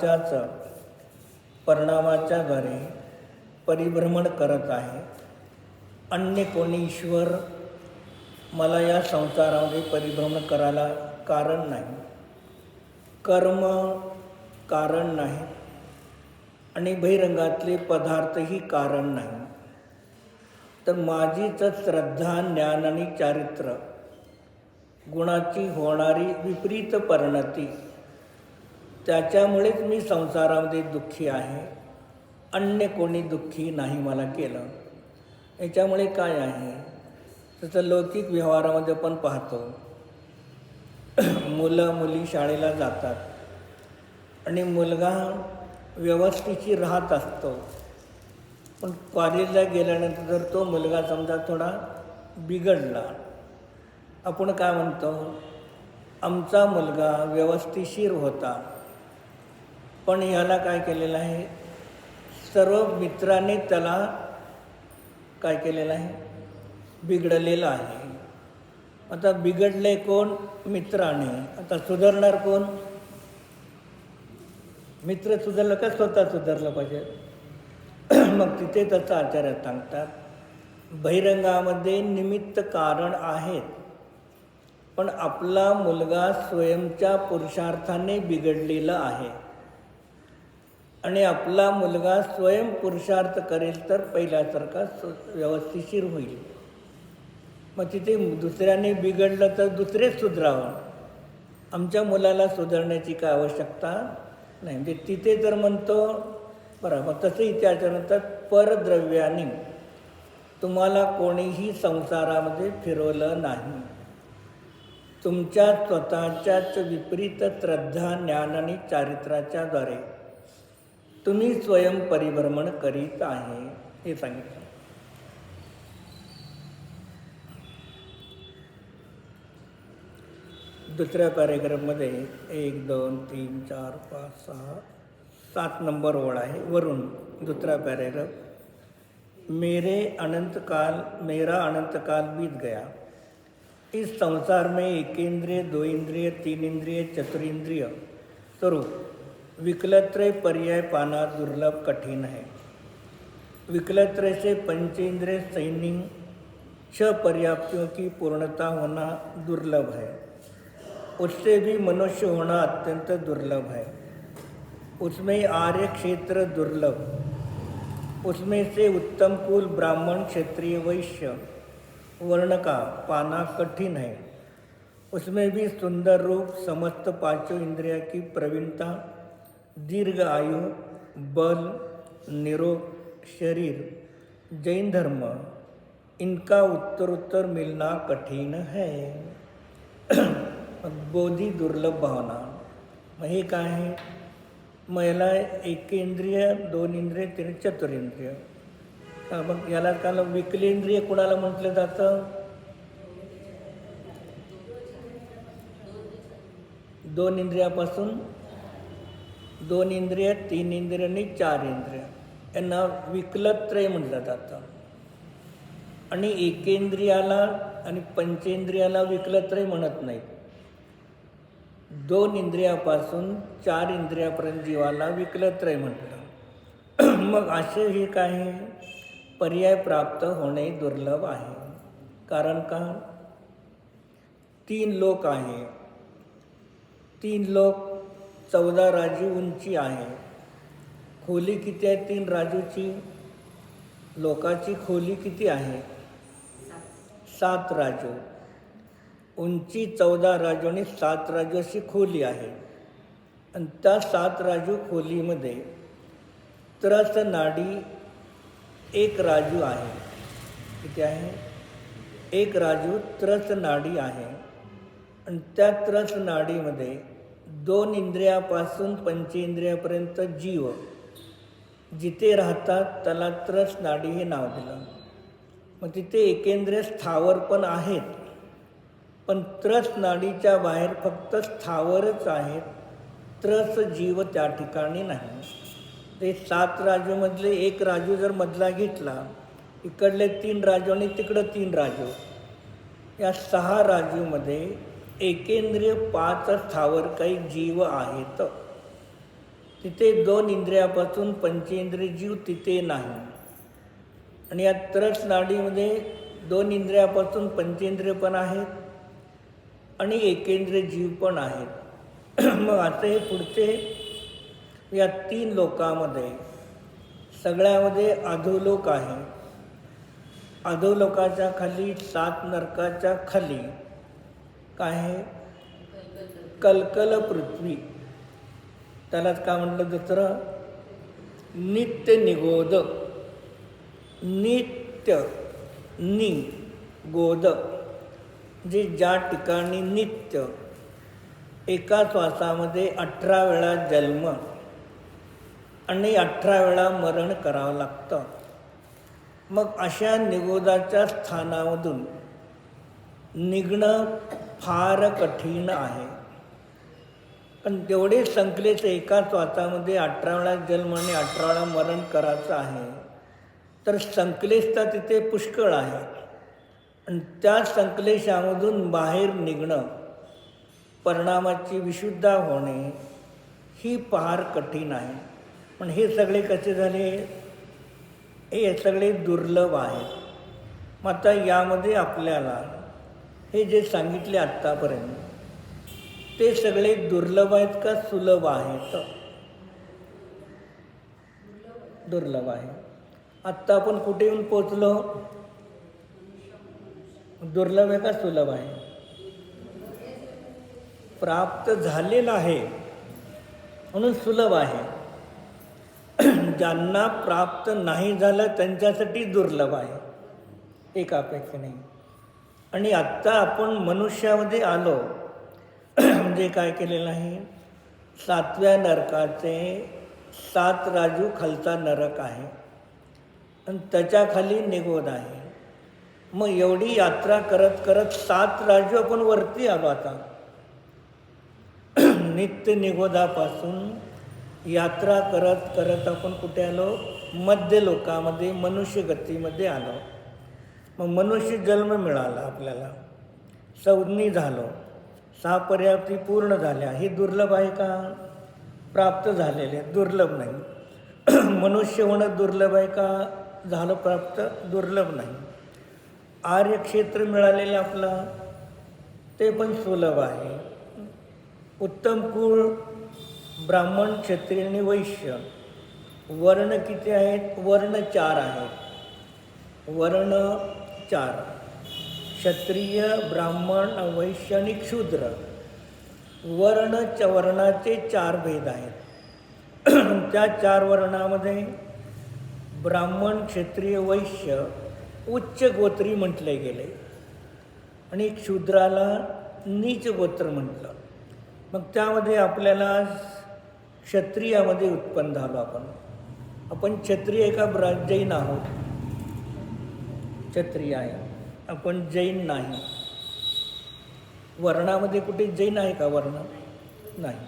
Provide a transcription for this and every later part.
च्याच परिणामाच्या द्वारे परिभ्रमण करत आहे. अन्य कोणी ईश्वर मला या संसारामध्ये परिभ्रमण करायला कारण नाही, कर्म कारण नाही आणि बहिरंगातले पदार्थही कारण नाही. तर माझीच श्रद्धा, ज्ञान आणि चारित्र्य गुणाची होणारी विपरीत परिणती, त्याच्यामुळेच मी संसारामध्ये दुःखी आहे. अन्य कोणी दुःखी नाही मला केलं. याच्यामुळे काय आहे, तसं लौकिक व्यवहारामध्ये आपण पाहतो, मुलं मुली शाळेला जातात आणि मुलगा व्यवस्थित राहत असतो, पण कॉलेजला गेल्यानंतर जर तो मुलगा समजा थोडा बिघडला, आपण काय म्हणतो, आमचा मुलगा व्यवस्थिशीर होता, पण ह्याला काय केलेलं आहे, सर्व मित्रांनी त्याला काय केलेलं आहे, बिघडलेलं आहे. आता बिघडले कोण, मित्राने. आता सुधारणार कोण, मित्र सुधारलं का स्वतः सुधारलं पाहिजे. मग तिथे त्याचं आचार्य सांगतात, बहिरंगामध्ये निमित्त कारण आहेत, पण आपला मुलगा स्वयंच्या पुरुषार्थाने बिघडलेला आहे आणि आपला मुलगा स्वयं पुरुषार्थ करेल तर पहिल्यासारखा व्यवस्थिशीर होईल. मग तिथे दुसऱ्याने बिघडलं तर दुसरेच सुधरावं, आमच्या मुलाला सुधारण्याची काय आवश्यकता नाही. म्हणजे तिथे तर म्हणतो बरोबर, तसं इथे आचरणात परद्रव्याने तुम्हाला कोणीही संसारामध्ये फिरवलं नाही. तुमच्या स्वतःच्याच विपरीत श्रद्धा, ज्ञान आणि चारित्र्याच्या द्वारे तुम्ही स्वयं परिभ्रमण करीत आहे, हे सांगितलं. दुसऱ्या पॅरेग्राफमध्ये 1, 2, 3, 4, 5, 6, 7 नंबर ओळ आहे वरून दुसरा पॅरेग्राफ. मेरा अनंत काल बीत गया, इस संसार में एक इंद्रिय, दो इंद्रिय, तीन इंद्रिय, चतुरिंद्रिय स्वरूप विकलत्रय पर्याय पाना दुर्लभ कठिन है. विकलत्रय से पंचेंद्रिय सैनिक 6 पर्याप्तियों की पूर्णता होना दुर्लभ है. उससे भी मनुष्य होना अत्यंत दुर्लभ है. उसमें आर्य क्षेत्र दुर्लभ, उसमें से उत्तम कुल ब्राह्मण, क्षत्रिय, वैश्य वर्ण का पाना कठिन है. उसमें भी सुंदर रूप, समस्त 5 इंद्रिया की प्रवीणता, दीर्घ आयु, बल, निरोग शरीर, जैन धर्म, इनका उत्तरोत्तर मिलना कठिन है. बोधी दुर्लभ भावना. मग हे काय आहे, महिला 1 इंद्रिय, 2 इंद्रिय, 3 चतुरेंद्रिय. मग याला काल विकलेंद्रिय कुणाला म्हटलं जातं, 2 इंद्रियापासून 2 इंद्रिय, 3 इंद्रिय आणि 4 इंद्रिय यांना विकलत्रय म्हटलं जातं. आणि एकेंद्रियाला आणि पंचेंद्रियाला विकलत्रय म्हणत नाहीत. 2 इंद्रियापासून 4 इंद्रियापर्यंत जीवाला विकलत्रय म्हटलं. मग असे हे काय, पर्याय प्राप्त होणे दुर्लभ आहे. कारण का, 3 लोक आहे, 3 लोक 14 राजू उंची आहे. खोली किती आहे 3 राजूची, लोकाची खोली किती आहे 7 राजू. उंची 14 राजू आणि 7 राजू अशी खोली आहे. आणि त्या 7 राजू खोलीमध्ये त्रस नाडी 1 राजू आहे. किती आहे, 1 राजू त्रस नाडी आहे. आणि त्या त्रस नाडीमध्ये 2 इंद्रियापासून पंचेंद्रियापर्यंत जीव जिथे राहतात त्याला त्रस नाडी हे नाव दिलं. मग तिथे एकेंद्रिय स्थावर पण आहेत, पण त्रस नाडीच्या बाहेर फक्त स्थावरच आहेत, त्रस जीव त्या ठिकाणी नाही. ते 7 राजूमधले 1 राजू जर मधला घेतला, इकडले 3 राजू आणि तिकडं 3 राजू, या 6 राजूमध्ये एकेंद्रिय 5 स्थावर काही जीव आहेत. तिथे 2 इंद्रियापासून पंचेंद्रिय जीव तिथे नाही. आणि या तरस नाडीमध्ये 2 इंद्रियापासून पंचेंद्रिय पण आहेत आणि एकेंद्रिय जीव पण आहेत. मग आता हे पुढचे या 3 लोकामध्ये सगळ्यामध्ये अधोलोक आहे. अधोलोकाच्या खाली 7 नरकाच्या खाली काय आहे? कलकल पृथ्वी. त्यालाच काय म्हटलं दुसरं? नित्य निगोद. नित्य निगोद जे ज्या ठिकाणी नित्य एका श्वासामध्ये 18 वेळा जन्म आणि 18 वेळा मरण करावं लागतं. मग अशा निगोदाच्या स्थानामधून निघणं फार कठीण आहे. पण तेवढे संकलेच एका श्वासामध्ये 18 वेळा जन्म आणि 18 वेळा मरण करायचं आहे, तर संकलेशता तिथे पुष्कळ आहे. आणि त्या संकलेशामधून बाहेर निघणं, परिणामाची विशुद्धा होणे ही फार कठीण आहे. पण हे सगळे कसे झाले? हे सगळे दुर्लभ आहेत. मग आता यामध्ये आपल्याला हे जे सांगितले आत्तापर्यंत ते सगळे दुर्लभ आहेत का सुलभ आहेत? दुर्लभ आहे. आत्ता आपण कुठे येऊन पोचलो? दुर्लभ आहे का सुलभ आहे? प्राप्त झालेला आहे म्हणून सुलभ आहे. ज्यांना प्राप्त नाही झालं त्यांच्यासाठी दुर्लभ आहे, एकापेक्षा नाही. आणि आत्ता आपण मनुष्यामध्ये आलो म्हणजे काय केलेलं आहे? 7व्या नरकाचे 7 राजू खालचा नरक आहे आणि त्याच्या खाली निगोद आहे. मग एवढी यात्रा करत करत 7 राजू आपण वरती आलो. आता नित्य निगोदापासून यात्रा करत करत आपण कुठे आलो? मध्य लोकामध्ये, मनुष्य गतीमध्ये आलो. मग मनुष्य जन्म मिळाला आपल्याला, संज्ञी झालो, 6 पर्याप्ती पूर्ण झाल्या. हे दुर्लभ आहे का? प्राप्त झालेले दुर्लभ नाही. मनुष्य होणं दुर्लभ आहे का? झालं प्राप्त दुर्लभ नाही. आर्यक्षेत्र मिळालेलं आपलं ते पण सुलभ आहे. उत्तम कुळ, ब्राह्मण, क्षत्रिय आणि वैश्य. वर्ण किती आहेत? वर्ण 4 आहेत. वर्ण 4. क्षत्रिय, ब्राह्मण, वैश्य आणि क्षूद्र. वर्णाचे 4 भेद आहेत. त्या 4 वर्णामध्ये ब्राह्मण, क्षत्रिय, वैश्य उच्च गोत्री म्हटले गेले आणि क्षूद्राला नीच गोत्र म्हटलं. मग त्यामध्ये आपल्याला क्षत्रियामध्ये उत्पन्न झालो. आपण क्षत्रिय का जैन आहोत? क्षत्रिय आहे, आपण जैन नाही. वर्णामध्ये कुठे जैन आहे का? वर्ण नाही.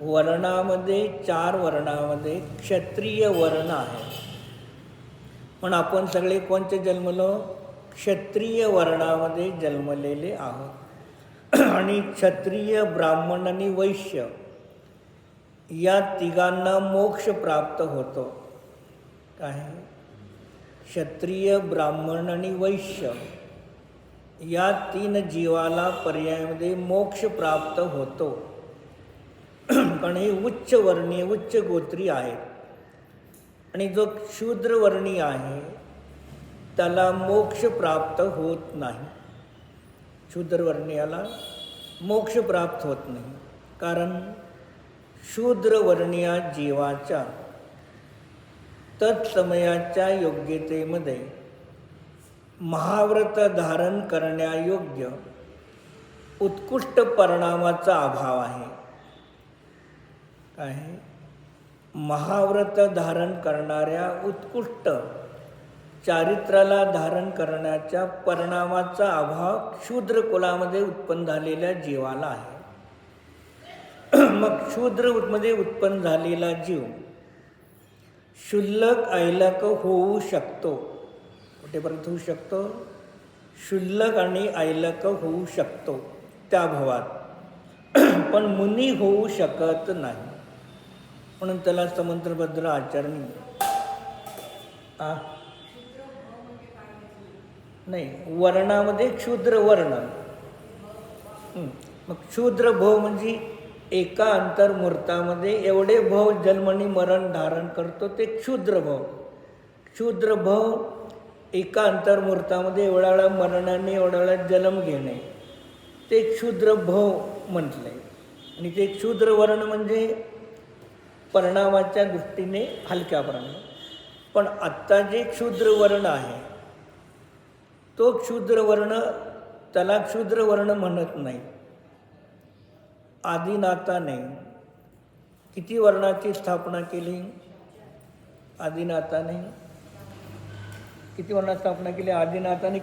वर्णामध्ये 4 वर्णामध्ये क्षत्रिय वर्ण आहे. पण आपण सगळे कोणते जन्मलो? क्षत्रिय वर्णामध्ये जन्मलेले आहोत. आणि क्षत्रिय, ब्राह्मण आणि वैश्य या तिघांना मोक्ष प्राप्त होतो. काय? क्षत्रिय, ब्राह्मण आणि वैश्य या 3 जीवाला पर्यायामध्ये मोक्ष प्राप्त होतो. पण हे उच्चवर्णीय, उच्च गोत्री आहेत. आणि जो क्षुद्रवर्णीय आहे त्याला मोक्ष प्राप्त होत नाही. शूद्रवर्णीयाला मोक्ष प्राप्त होत नाही. कारण शूद्रवर्णीय जीवाच्या तत्समयाच्या योग्यतेमध्ये महाव्रत धारण करण्यायोग्य उत्कृष्ट परिणामाचा अभाव आहे. काय? महाव्रत धारण करणाऱ्या उत्कृष्ट चारित्र्याला धारण करण्याच्या परिणामाचा अभाव शूद्र कुलामध्ये उत्पन्न झालेल्या जीवाला आहे. मग शूद्रमध्ये उत्पन्न झालेला जीव क्षुल्लक ऐलक होऊ शकतो. कुठेपर्यंत होऊ शकतो? क्षुल्लक आणि ऐलक होऊ शकतो त्या भावात. पण मुनी होऊ शकत नाही. म्हणून त्याला समंत्रभद्र आचरणी. नाही, वर्णामध्ये क्षुद्र वर्ण. मग क्षुद्र भव म्हणजे एका अंतर्मूर्तामध्ये एवढे भव जन्मनी मरण धारण करतो ते क्षुद्र भव. क्षुद्र भव एका अंतर्मूर्तामध्ये एवढ्या वेळा मरणाने एवढ्या वेळा जन्म घेणे ते क्षुद्र भव म्हटले. आणि ते क्षुद्र वर्ण म्हणजे परिणामाच्या दृष्टीने हलक्या वर्ण. पण आत्ता जे क्षुद्र वर्ण आहे तो क्षुद्र वर्ण, त्याला क्षुद्र वर्ण म्हणत नाही. आदिनाथाने किती वर्णाची स्थापना केली? आदिनाथाने किती वर्णाची स्थापना केली? आदिनाथाने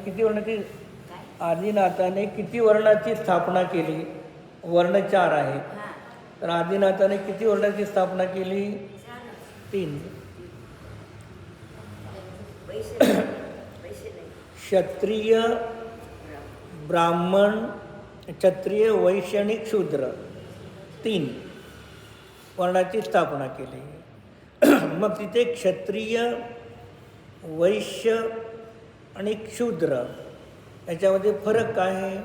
किती वर्णाची स्थापना केली? वर्ण 4 आहेत. तर आदिनाथाने किती वर्णाची स्थापना केली? 3. क्षत्रिय, ब्राह्मण, क्षत्रिय, वैश्य आणि शूद्र 3 वर्णाची स्थापना केली. मग तिथे क्षत्रिय, वैश्य आणि शूद्र याच्यामध्ये फरक काय आहे?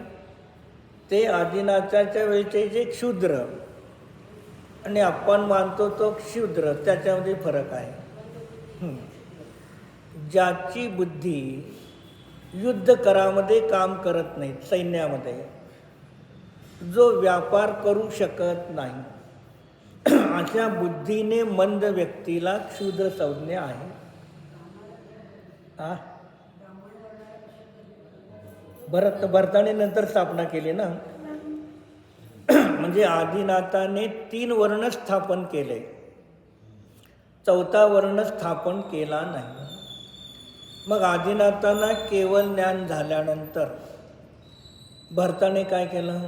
ते आदिनाथाच्या वेळचे जे क्षुद्र आणि आपण मानतो तो शूद्र, त्याच्यामध्ये फरक आहे. ज्याची बुद्धी युद्ध करामध्ये काम करत नाही, सैन्यामध्ये जो व्यापार करू शकत नाही, अशा बुद्धीने मंद व्यक्तीला क्षुद्र संज्ञा आहे. भरताने नंतर स्थापना केली ना. म्हणजे आदिनाथाने 3 वर्ण स्थापन केले, 4था वर्ण स्थापन केला नाही. मग आदिनाथांना केवळ ज्ञान झाल्यानंतर भरताने काय केलं?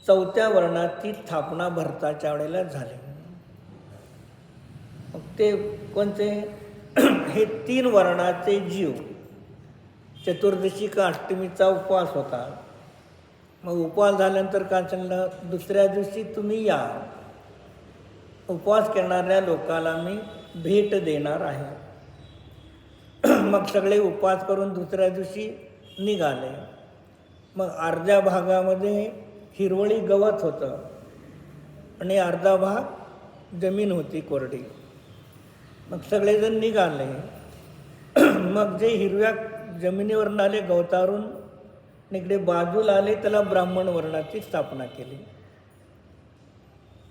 4थ्या वर्णाची स्थापना भरताच्या वेळेला झाली. मग ते कोणते? हे 3 वर्णाचे जीव. चतुर्दशी का अष्टमीचा उपवास होता. मग उपवास झाल्यानंतर काय सांगलं? दुसऱ्या दिवशी तुम्ही या, उपवास करणाऱ्या लोकाला मी भेट देणार आहे. मग सगळे उपवास करून दुसऱ्या दिवशी निघाले. मग अर्ध्या भागामध्ये हिरवळी गवत होतं आणि अर्धा भाग जमीन होती कोरडी. मग सगळेजण निघाले. मग जे हिरव्या जमिनीवरून आले गवतावरून इकडे बाजूला आले, त्याला ब्राह्मण वर्णाची स्थापना केली.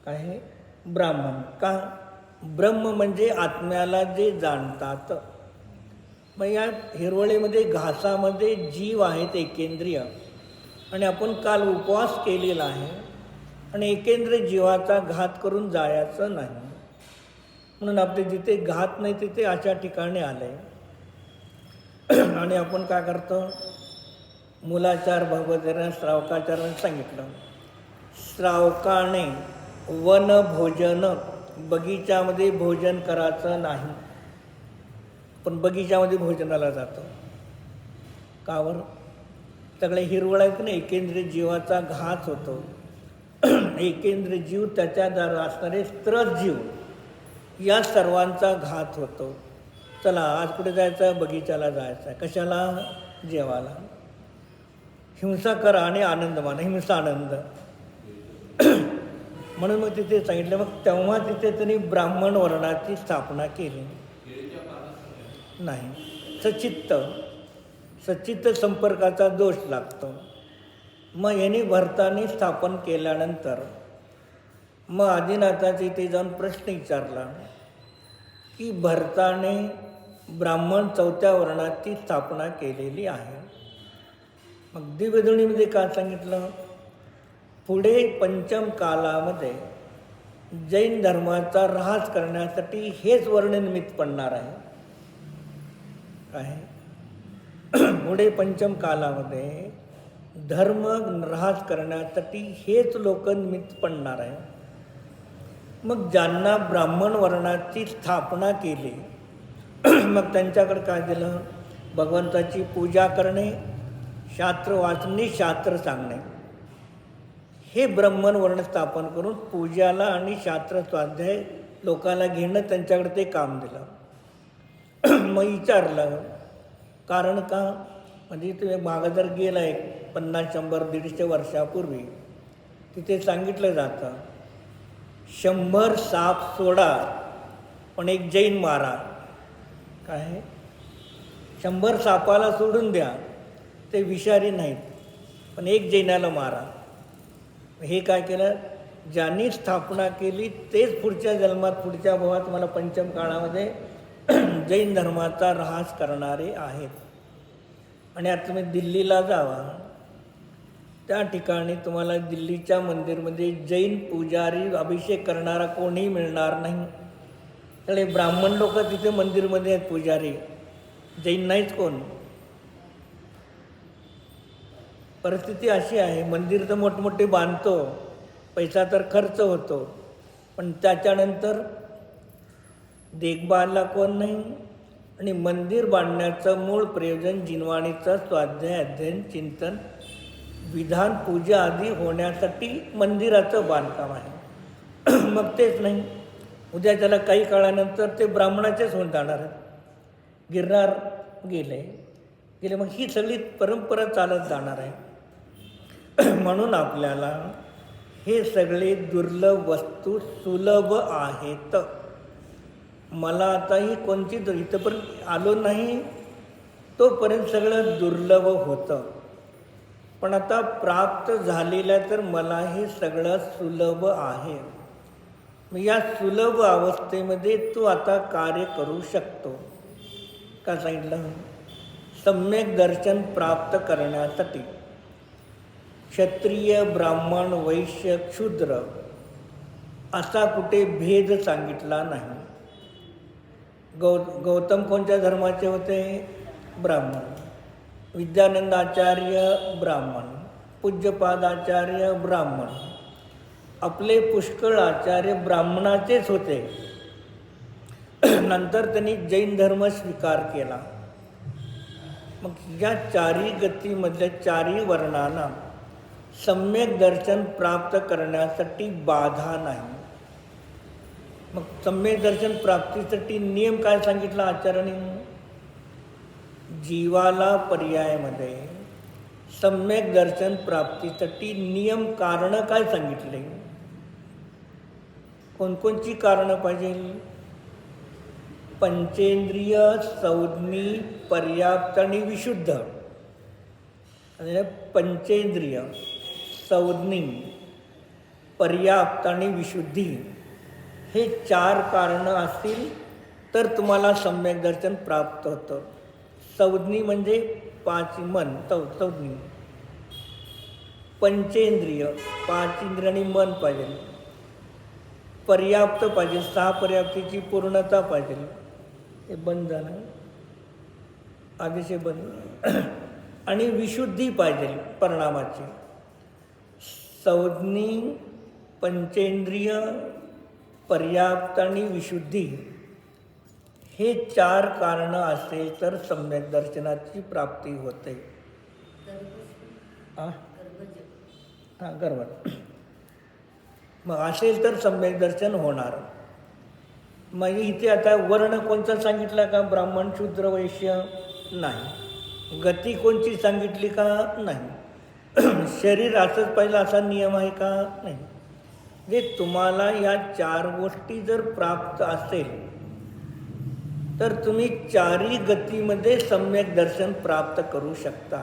काय आहे? ब्राह्मण. का? ब्रह्म म्हणजे आत्म्याला जे जाणतात. मग या हिरवळीमध्ये घासामध्ये जीव आहेत एकेंद्रिय, आणि आपण काल उपवास केलेला आहे आणि एकेंद्रिय जीवाचा घात करून जायचं नाही. म्हणून आपले जिथे घात नाही तिथे अशा ठिकाणी आले. आणि आपण काय करतो? मूलाचार भगवतीने श्रावकाचार्याने सांगितलं, श्रावकाने वन भोजन, बगीच्यामध्ये भोजन करायचं नाही. पण बगीच्यामध्ये भोजनाला जातो. का बरं? सगळे हिरवळ आहेत ना, एकेंद्रिय जीवाचा घात होतो. एकेंद्रिय जीव, त्याच्याद्वारे असणारे स्त्रज जीव, या सर्वांचा घात होतो. चला आज कुठे जायचं? बगीच्याला जायचं. कशाला? जेवायला. हिंसा करा आणि आनंद माना. हिंसा आनंद. म्हणून मग तिथे सांगितलं. मग तेव्हा तिथे त्यांनी ब्राह्मण वर्णाची स्थापना केली नाही. सचित्त संपर्काचा दोष लागतो. मग यांनी भरताने स्थापन केल्यानंतर मग आदिनाथाच्या इथे जाऊन प्रश्न विचारला की भरताने ब्राह्मण 4थ्या वर्णाची स्थापना केलेली आहे. मग दिव्यधुनीमध्ये काय सांगितलं? पुढे पंचम कालामध्ये जैन धर्माचा ऱ्हास करण्यासाठी हेच वर्ण निमित्त पडणार आहे. काय? पुढे पंचम कालामध्ये धर्म ऱ्हास करण्यासाठी हेच लोक निमित्त पडणार आहे. मग ज्यांना ब्राह्मण वर्णाची स्थापना केली, मग त्यांच्याकडे काय दिलं? भगवंताची पूजा करणे, शास्त्र वाचणे, शास्त्र सांगणे, हे ब्राह्मण वर्ण स्थापन करून पूजाला आणि शास्त्र स्वाध्याय लोकांना घेणं त्यांच्याकडे ते काम दिलं. मग विचारलं कारण का, म्हणजे तुम्ही मागं जर गेला एक 50, 100, 150 वर्षापूर्वी तिथे सांगितलं जातं 100 साप सोडा पण एक जैन मारा. काय 100 सापाला सोडून द्या, ते विषारी नाहीत, पण एक जैनाला मारा. हे काय केलं, ज्यांनी स्थापना केली तेच पुढच्या जन्मात पुढच्या भावात मला पंचम काळामध्ये जैन धर्माचा ऱ्हास करणारे आहेत. आणि आता तुम्ही दिल्लीला जावा, त्या ठिकाणी तुम्हाला दिल्लीच्या मंदिरमध्ये जैन पुजारी अभिषेक करणारा कोणीही मिळणार नाही. सगळे ब्राह्मण लोक तिथे मंदिरमध्ये आहेत पुजारी, जैन नाहीच कोण. परिस्थिती अशी आहे, मंदिर तर मोठमोठे बांधतो, पैसा तर खर्च होतो, पण त्याच्यानंतर देखभालला कोण नाही. आणि मंदिर बांधण्याचं मूळ प्रयोजन जिनवाणीचं स्वाध्याय, अध्ययन, चिंतन, विधान, पूजा आदी होण्यासाठी मंदिराचं बांधकाम आहे. मग तेच नाही, उद्या त्याला काही काळानंतर ते ब्राह्मणाचेच होऊन जाणार आहेत. गिरनार गेले मग ही सगळी परंपरा चालत जाणार आहे. म्हणून आपल्याला हे सगळे दुर्लभ वस्तू सुलभ आहेत. मला आताही कोणती इथंपर्यंत आलो नाही तोपर्यंत सगळं दुर्लभ होतं, पण आता प्राप्त झालेलं तर मला हे सगळं सुलभ आहे. या सुलभ अवस्थेमध्ये तू आता कार्य करू शकतो. का सांगितलं, सम्यक दर्शन प्राप्त करण्यासाठी क्षत्रिय, ब्राह्मण, वैश्य, क्षुद्र असा कुठे भेद सांगितला नाही. गौतम कोणत्या धर्माचे होते, ब्राह्मण. विद्यानंद आचार्य ब्राह्मण, पूज्यपादाचार्य ब्राह्मण, आपले पुष्कळ आचार्य ब्राह्मणाचेच होते. नंतर त्यांनी जैन धर्म स्वीकार केला. मग या चारी गतीमधल्या चारी वर्णांना सम्यक दर्शन प्राप्त करण्यासाठी बाधा नाही. मग सम्यक दर्शन प्राप्तीसाठी नियम काय सांगितला आचार्यांनी, जीवाला पर्यायामध्ये सम्यक दर्शन प्राप्तीसाठी नियम कारणं काय सांगितले, कोणकोणची कारणं पाहिजे, पंचेंद्रिय, संज्ञी, पर्याप्त आणि विशुद्ध. पंचेंद्रिय, संज्ञी, पर्याप्त आणि विशुद्धी हे 4 कारणं असतील तर तुम्हाला सम्यक दर्शन प्राप्त होतं. संज्ञी म्हणजे 5 मन, संज्ञी. पंचेंद्रिय, 5 इंद्रिय आणि मन पाहिजे. पर्याप्त पाहिजे, 6 पर्याप्तीची पूर्णता पाहिजे. हे बंद झालं, आदेश बंद. आणि विशुद्धी पाहिजे परिणामाची. संज्ञी, पंचेंद्रिय, पर्याप्त आणि विशुद्धी हे 4 कारणं असेल तर सम्यक दर्शनाची प्राप्ती होते. गर्भ मग असेल तर सम्यक दर्शन होणार. मग इथे आता वर्ण कोणता सांगितला का, ब्राह्मण, शूद्र, वैश्य नाही. गती कोणची सांगितली का, नाही. शरीर असंच पाहिलं असा नियम आहे का, नाही. जे तुम्हाला या 4 गोष्टी जर प्राप्त असेल तर तुम्ही 4ही गतीमध्ये सम्यक दर्शन प्राप्त करू शकता.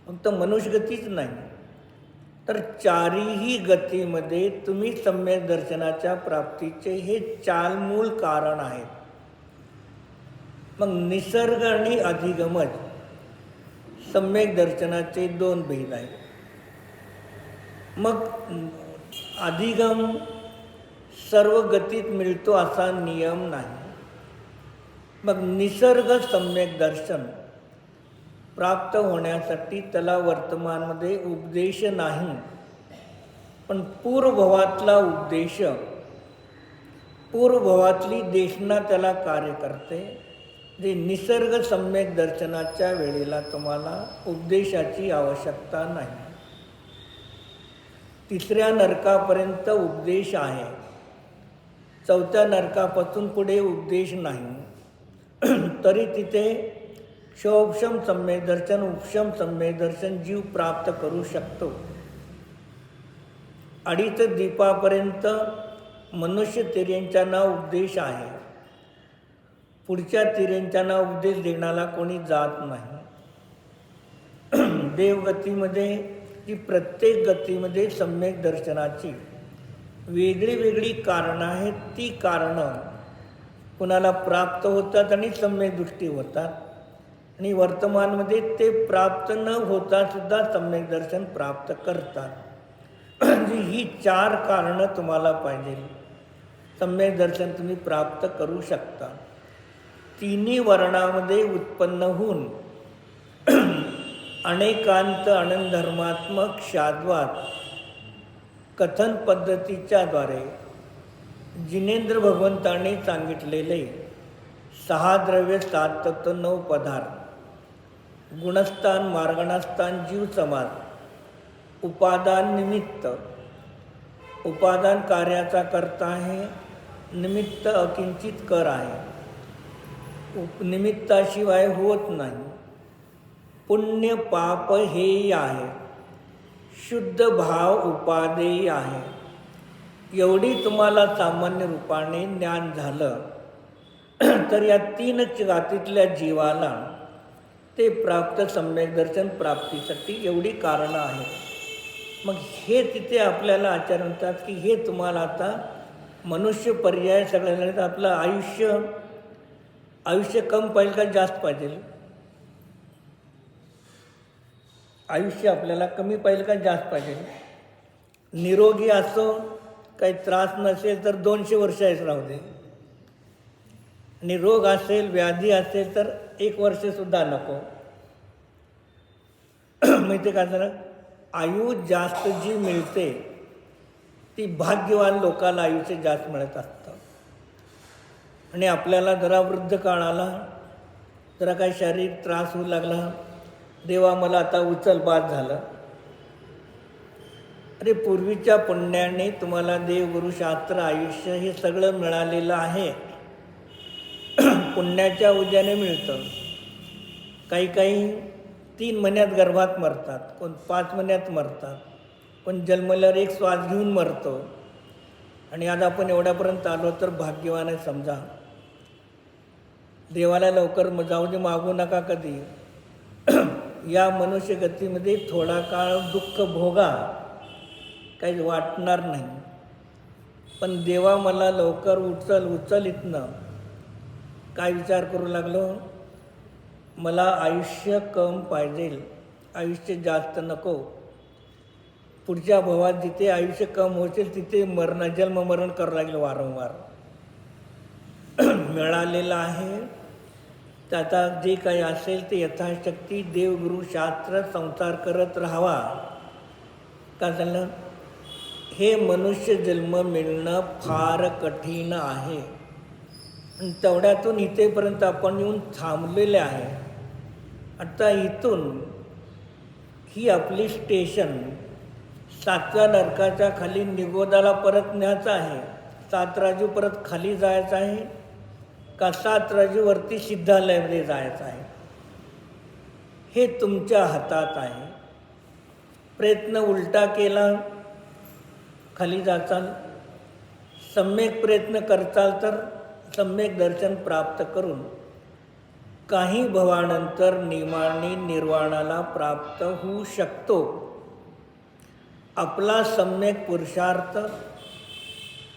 फक्त मनुष्यगतीच नाही तर 4ही गतीमध्ये तुम्ही सम्यक दर्शनाच्या प्राप्तीचे हे 4 मूळ कारण आहेत. मग निसर्ग आणि अधिगमच सम्यक दर्शनाचे 2 भेद आहेत. मग अधिगम सर्व गतीत मिळतो असा नियम नाही. मग निसर्ग सम्यक दर्शन प्राप्त होण्यासाठी त्याला वर्तमानमध्ये उपदेश नाही, पण पूर्वभवातला उपदेश, पूर्वभवातली देशना त्याला कार्य करते. जे निसर्ग सम्यक दर्शनाच्या वेळेला तुम्हाला उपदेशाची आवश्यकता नाही. तिसऱ्या नरकापर्यंत उपदेश आहे. चौथ्या नरकापासून पुढे उपदेश नाही. तरी तिथे क्षोभशम सम्यक दर्शन, उपशम सम्यक दर्शन जीव प्राप्त करू शकतो. अडीच दीपापर्यंत मनुष्य तिर्यंच्यांना उपदेश आहे. पुढच्या तिर्यंच्यांना उपदेश देण्याला कोणी जात नाही. देवगतीमध्ये की प्रत्येक गतीमध्ये सम्यक दर्शनाची वेगळी वेगळी कारणं आहेत. ती कारणं कुणाला प्राप्त होतात आणि सम्यक दृष्टी होतात, आणि वर्तमानमध्ये ते प्राप्त न होता सुद्धा सम्यक दर्शन प्राप्त करतात. ही 4 कारणं तुम्हाला पाहिजे. सम्यक दर्शन तुम्ही प्राप्त करू शकता. तिन्ही वर्णामध्ये उत्पन्न होऊन अनेकांत आनंदधर्मात्मक शाद्वाद कथन पद्धतीच्या द्वारे जिनेंद्र भगवंतांनी सांगितलेले 6 द्रव्य 7 तत्व 9 पदार्थ, गुणस्थान मार्गणास्थान जीव समाज, उपादान निमित्त. उपादान कार्याचा करता आहे, निमित्त अकिंचित कर आहे. निमित्ताशिवाय होत नाही. पुण्य पाप हेय आहे. शुद्ध भाव उपादेय आहे. एवढी तुम्हाला सामान्य रूपाने ज्ञान झालं तर या 3 जातीतल्या जीवाला ते प्राप्त सम्यक दर्शन प्राप्तीसाठी एवढी कारणं आहेत. मग हे तिथे आपल्याला आचार्य म्हणतात की हे तुम्हाला आता मनुष्य पर्याय सगळ्यांना. आपलं आयुष्य कम पाहिजे का जास्त पाहिजे? आयुष्य आपल्याला कमी पाहिजे का जास्त पाहिजे? निरोगी असो, काही त्रास नसेल तर 200 वर्ष आहेच राहू दे, आणि रोग असेल व्याधी असेल तर 1 वर्षसुद्धा नको. माहिती का जरा, आयु जास्त जी मिळते ती भाग्यवान लोकांना आयुष्य जास्त मिळत असतं. आणि आपल्याला जरा वृद्ध काळाला जरा काही शारीरिक त्रास होऊ लागला, देवा मला आता उचल बाद झालं. अरे पूर्वीच्या पुण्याने तुम्हाला देवगुरुशास्त्र आयुष्य हे सगळं मिळालेलं आहे. पुण्याच्या उद्याने मिळतं. काही 3 महिन्यात गर्भात मरतात, कोण 5 महिन्यात मरतात, कोण जन्मल्यावर 1 श्वास घेऊन मरतो. आणि आज आपण एवढ्यापर्यंत आलो तर भाग्यवान आहे समजा. देवाला लवकर जाऊ दे, मागू नका कधी. या मनुष्य गतीमध्ये थोडा काळ दुःख भोगा, काही वाटणार नाही. पण देवा मला लवकर उचल इथनं. काय विचार करू लागलो, मला आयुष्य कम पाहिजे, आयुष्य जास्त नको. पुढच्या भवात जिथे आयुष्य कम होतील तिथे जन्म मरण करावं लागेल वारंवार. मिळालेलं आहे त्याचा जे काही असेल ते यथाशक्ती देवगुरु शास्त्र संसार करत राहावा. का झालं, हे मनुष्य जन्म मिळणं फार कठीण आहे. आणि तेवढ्यातून इथेपर्यंत आपण येऊन थांबलेले आहे. आता इथून ही आपली स्टेशन 7व्या नरकाच्या खाली निगोदाला परत न्यायचं आहे. 7 राजू परत खाली जायचं आहे का 7 राजूवरती सिद्धालयामध्ये जायचं आहे, हे तुमच्या हातात आहे. प्रयत्न उलटा केला खाली जाचाल, सम्यक प्रयत्न करचाल तर सम्यक दर्शन प्राप्त करून काही भवानंतर निमाणी निर्वाणाला प्राप्त होऊ शकतो. आपला सम्यक पुरुषार्थ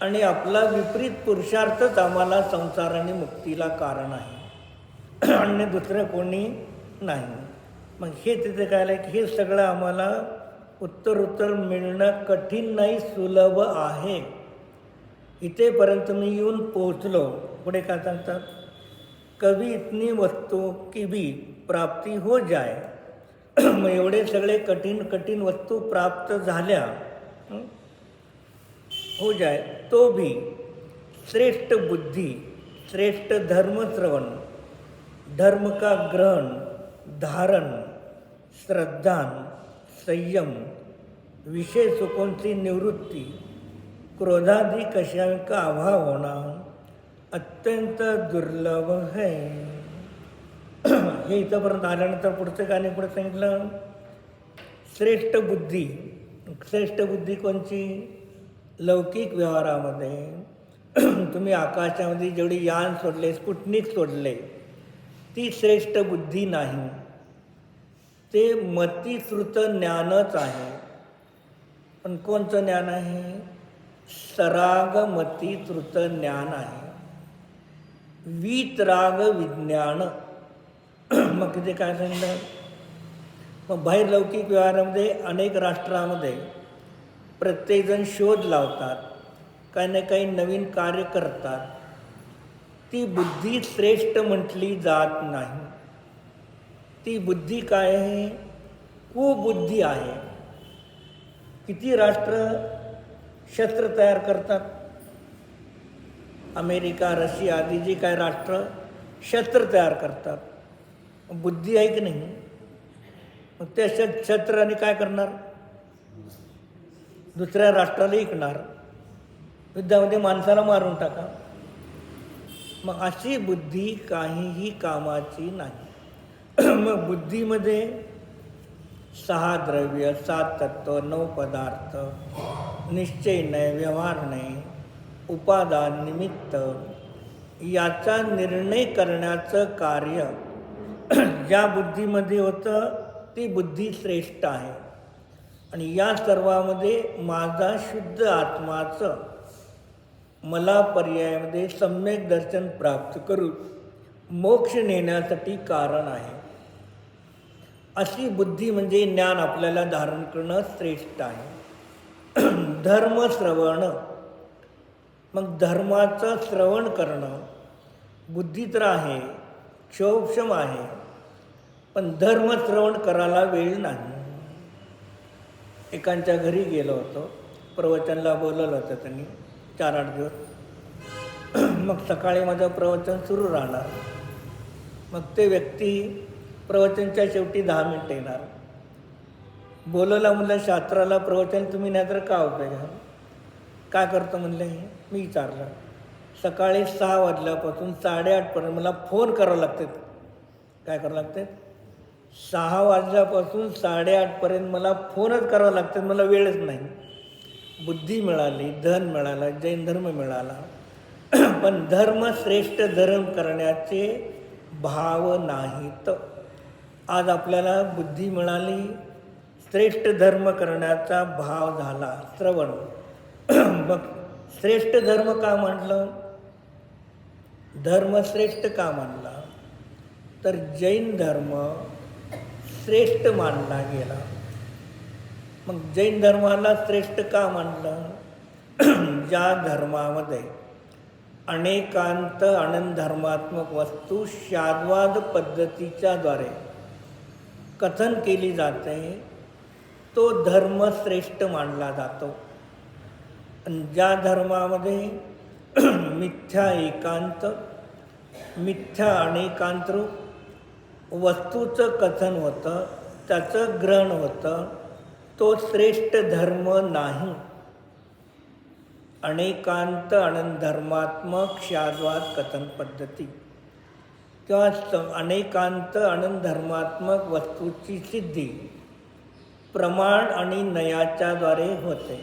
आणि आपला विपरीत पुरुषार्थच आम्हाला संसार आणि मुक्तीला कारण आहे, आणि दुसरं कोणी नाही. मग हे तिथे काय आहे की हे सगळं आम्हाला उत्तर मिळणं कठीण नाही, सुलभ आहे. इथेपर्यंत मी येऊन पोहोचलो. पुढे काय सांगतात, कभी इतनी वस्तू की भी प्राप्ती हो जाए. मग एवढे सगळे कठीण वस्तू प्राप्त झाल्या हो जाए तो भी श्रेष्ठ बुद्धि, श्रेष्ठ धर्म श्रवण, धर्म का ग्रहण, धारण, श्रद्धान, संयम, विषय सुखोंची निवृत्ती, क्रोधादी कशांका अभाव होणं अत्यंत दुर्लभ है. हे इथंपर्यंत आल्यानंतर पुढचं गाणे पुढे सांगितलं, श्रेष्ठ बुद्धी. श्रेष्ठ बुद्धी कोणची? लौकिक व्यवहारामध्ये तुम्ही आकाशामध्ये जेवढी यान सोडले, स्पुटनिक सोडले, ती श्रेष्ठ बुद्धी नाही. ते मतिश्रुत ज्ञानच आहे. पण कोणचं ज्ञान आहे? सराग मतिश्रुत ज्ञान आहे. वीतराग विज्ञान. मग ते काय सांगितलं? मग बाहेर लौकिक व्यवहारामध्ये अनेक राष्ट्रामध्ये प्रत्येकजण शोध लावतात, काही ना काही नवीन कार्य करतात. ती बुद्धी श्रेष्ठ म्हटली जात नाही. ती बुद्धी काय आहे? कुबुद्धी आहे. किती राष्ट्र शस्त्र तयार करतात? अमेरिका, रशिया आदी जी काय राष्ट्र शस्त्र तयार करतात, बुद्धी आहे की नाही? मग त्या शस्त्राने काय करणार? दुसऱ्या राष्ट्राला ऐकणार, युद्धामध्ये माणसाला मारून टाका. मग अशी बुद्धी काहीही कामाची नाही. मग बुद्धीमध्ये 6 द्रव्य, 7 तत्व, 9 पदार्थ, निश्चय नाही, व्यवहार नाही, उपादान, निमित्त, याचा निर्णय करण्याचं कार्य ज्या बुद्धीमध्ये होतं ती बुद्धी श्रेष्ठ आहे. आणि या सर्वामध्ये माझा शुद्ध आत्माचं मला पर्यायामध्ये सम्यक दर्शन प्राप्त करून मोक्ष नेण्यासाठी कारण आहे. अशी बुद्धी म्हणजे ज्ञान आपल्याला धारण करणं श्रेष्ठ आहे. धर्मश्रवण. मग धर्माचं श्रवण करणं बुद्धी तर आहे, क्षोभक्षम आहे, पण धर्मश्रवण करायला वेळ नाही. एकांच्या घरी गेलो होतो, प्रवचनला बोलवलं होतं त्यांनी 4-8 दिवस. मग सकाळी माझं प्रवचन सुरू राहणार. मग ते व्यक्ती प्रवचनच्या शेवटी 10 मिनिटं येणार. बोलवलं म्हणलं, शास्त्राला प्रवचन तुम्ही नाही तर का उपयोग आहे? काय करतो म्हणले? मी विचारलं. सकाळी 6 वाजल्यापासून 8:30पर्यंत मला फोन करावं लागतात. काय करावं लागतात? 6 वाजल्यापासून 8:30पर्यंत मला फोनच करावं लागतात. मला वेळच नाही. बुद्धी मिळाली, धन मिळाला, जैन धर्म मिळाला, पण धर्म श्रेष्ठ धर्म करण्याचे भाव नाहीत. आज आपल्याला बुद्धी मिळाली, श्रेष्ठ धर्म करण्याचा भाव झाला, श्रवण. मग श्रेष्ठ धर्म का म्हटलं? धर्म श्रेष्ठ का मानला? तर जैन धर्म श्रेष्ठ मानला गेला. मग जैन धर्माला श्रेष्ठ का मानलं? ज्या धर्मामध्ये अनेकांत आनंद धर्मात्मक वस्तू शाद्वाद पद्धतीच्या द्वारे कथन केली जाते, तो धर्म श्रेष्ठ मानला जातो. ज्या धर्मामध्ये मिथ्या एकांत, मिथ्या अनेकांत वस्तूचं कथन होतं, त्याचं ग्रहण होतं, तो श्रेष्ठ धर्म नाही. अनेकांत आनंद धर्मात्मक शाद्वाद कथन पद्धती किंवा अनेकांत आनंद धर्मात्मक वस्तूची सिद्धी प्रमाण आणि नयाच्या द्वारे होते.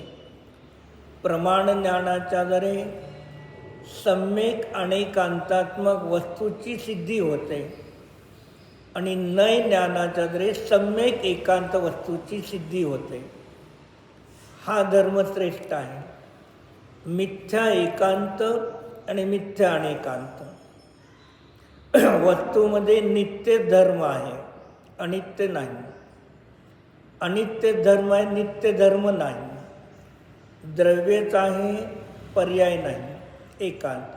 प्रमाण ज्ञानाच्या द्वारे सम्यक अनेकांतात्मक वस्तूची सिद्धी होते आणि नय ज्ञानाच्या द्वारे सम्यक एकांत वस्तूची सिद्धी होते. हा धर्म श्रेष्ठ आहे. मिथ्या एकांत आणि मिथ्या अनेकांत. वस्तूमध्ये नित्य धर्म आहे, अनित्य नाही. अनित्य धर्म आहे, नित्य धर्म नाही. द्रव्यच आहे, पर्याय नाही, एकांत.